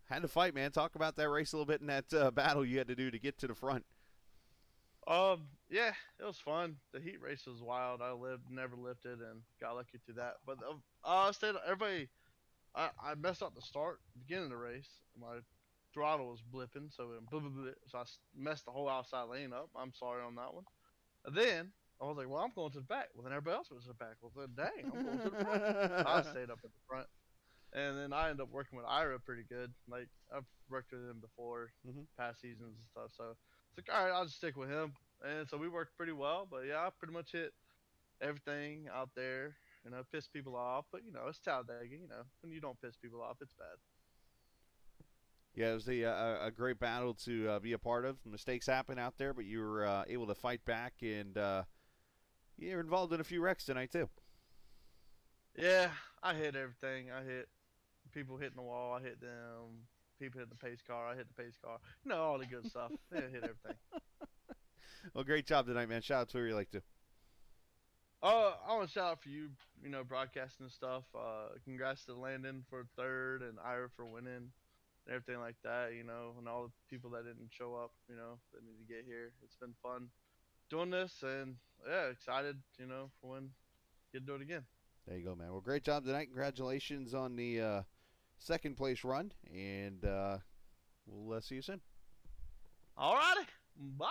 had to fight, man. Talk about that race a little bit in that battle you had to do to get to the front. Yeah, it was fun. The heat race was wild. Never lifted, and got lucky through that. But I I messed up the start, beginning of the race. My throttle was blipping, so so I messed the whole outside lane up. I'm sorry on that one. And then I was like, well, I'm going to the back. Well, then everybody else was to the back. Well, then dang, I'm going to the front. I stayed up at the front. And then I ended up working with Ira pretty good. Like, I've worked with him before, past seasons and stuff. So it's like, all right, I'll just stick with him. And so we worked pretty well. But yeah, I pretty much hit everything out there. Pissed people off. But, it's Talladega. When you don't piss people off, it's bad. Yeah, it was a great battle to be a part of. Mistakes happen out there, but you were able to fight back. And you were involved in a few wrecks tonight, too. Yeah, I hit everything. I hit people hitting the wall. I hit them. People hitting the pace car. I hit the pace car. All the good stuff. Yeah, hit everything. Well, great job tonight, man. Shout out to whoever you like to. I want to shout out for you, broadcasting and stuff. Congrats to Landon for third and Ira for winning and everything like that, and all the people that didn't show up, that need to get here. It's been fun doing this, and yeah, excited, for when you get to do it again. There you go, man. Well, great job tonight. Congratulations on the second place run, and we'll see you soon. All righty. Bye.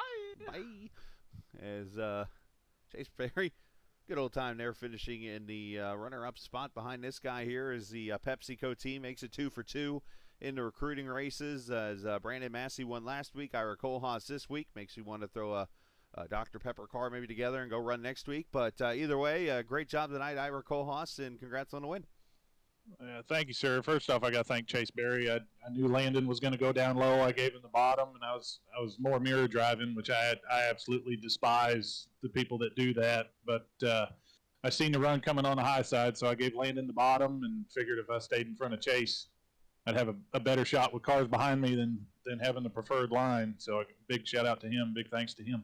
Bye. As Chase Berry, good old time there, finishing in the runner-up spot behind this guy here as the PepsiCo team makes it 2 for 2 in the recruiting races. As Brandon Massey won last week, Ira Kohlhaas this week. Makes you want to throw a Dr. Pepper car maybe together and go run next week. But either way, great job tonight, Ira Kohlhaas, and congrats on the win. Thank you, sir. First off, I got to thank Chase Berry. I knew Landon was going to go down low. I gave him the bottom, and I was more mirror driving, which I absolutely despise the people that do that. But I seen the run coming on the high side, so I gave Landon the bottom and figured if I stayed in front of Chase, I'd have a better shot with cars behind me than having the preferred line. So a big shout out to him. Big thanks to him.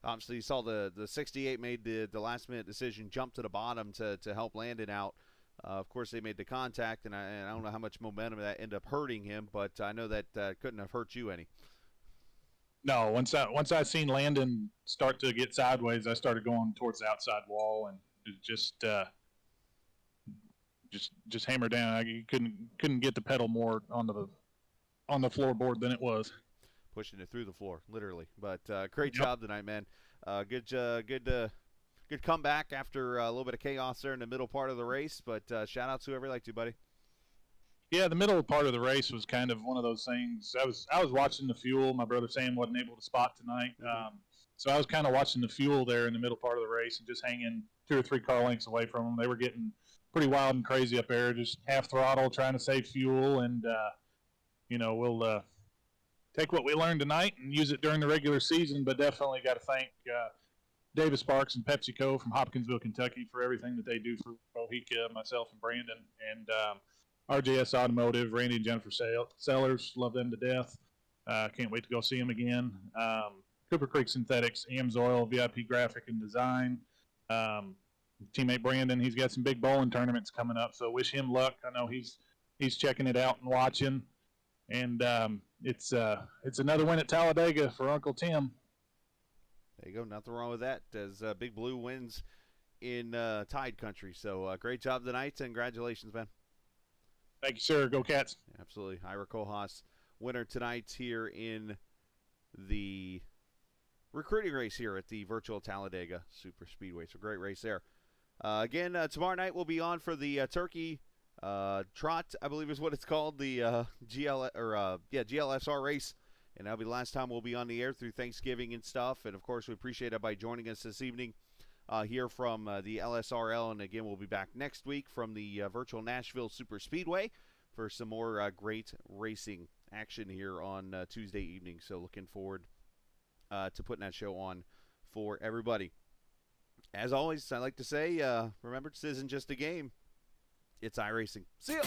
Obviously, you saw the 68 made the last-minute decision, jump to the bottom to help Landon out. Of course, they made the contact, and I don't know how much momentum that ended up hurting him, but I know that couldn't have hurt you any. No, once I seen Landon start to get sideways, I started going towards the outside wall, and it just hammer down. You couldn't get the pedal more on the floorboard than it was. Pushing it through the floor, literally. But great job tonight, man. Good comeback after a little bit of chaos there in the middle part of the race. But shout out to whoever you like to, buddy. Yeah, the middle part of the race was kind of one of those things. I was watching the fuel. My brother Sam wasn't able to spot tonight, so I was kind of watching the fuel there in the middle part of the race and just hanging 2 or 3 car lengths away from them. They were getting pretty wild and crazy up there, just half throttle, trying to save fuel, and we'll take what we learned tonight and use it during the regular season. But definitely got to thank Davis Sparks and PepsiCo from Hopkinsville, Kentucky, for everything that they do for Bohica, myself, and Brandon, and RJS Automotive, Randy and Jennifer Sellers, love them to death. Can't wait to go see them again. Cooper Creek Synthetics, AMSOIL, VIP Graphic and Design. Teammate Brandon, he's got some big bowling tournaments coming up, so wish him luck. I know he's checking it out and watching. And it's another win at Talladega for Uncle Tim. There you go. Nothing wrong with that, as Big Blue wins in Tide Country. So great job tonight. Congratulations, man. Thank you, sir. Go Cats. Absolutely. Ira Kohlhaas, winner tonight here in the recruiting race here at the Virtual Talladega Superspeedway. So great race there. Again, tomorrow night we'll be on for the Turkey Trot, I believe is what it's called, the GLSR race. And that'll be the last time we'll be on the air through Thanksgiving and stuff. And, of course, we appreciate everybody joining us this evening here from the LSRL. And, again, we'll be back next week from the Virtual Nashville Superspeedway for some more great racing action here on Tuesday evening. So looking forward to putting that show on for everybody. As always, I like to say, remember, this isn't just a game. It's iRacing. See ya!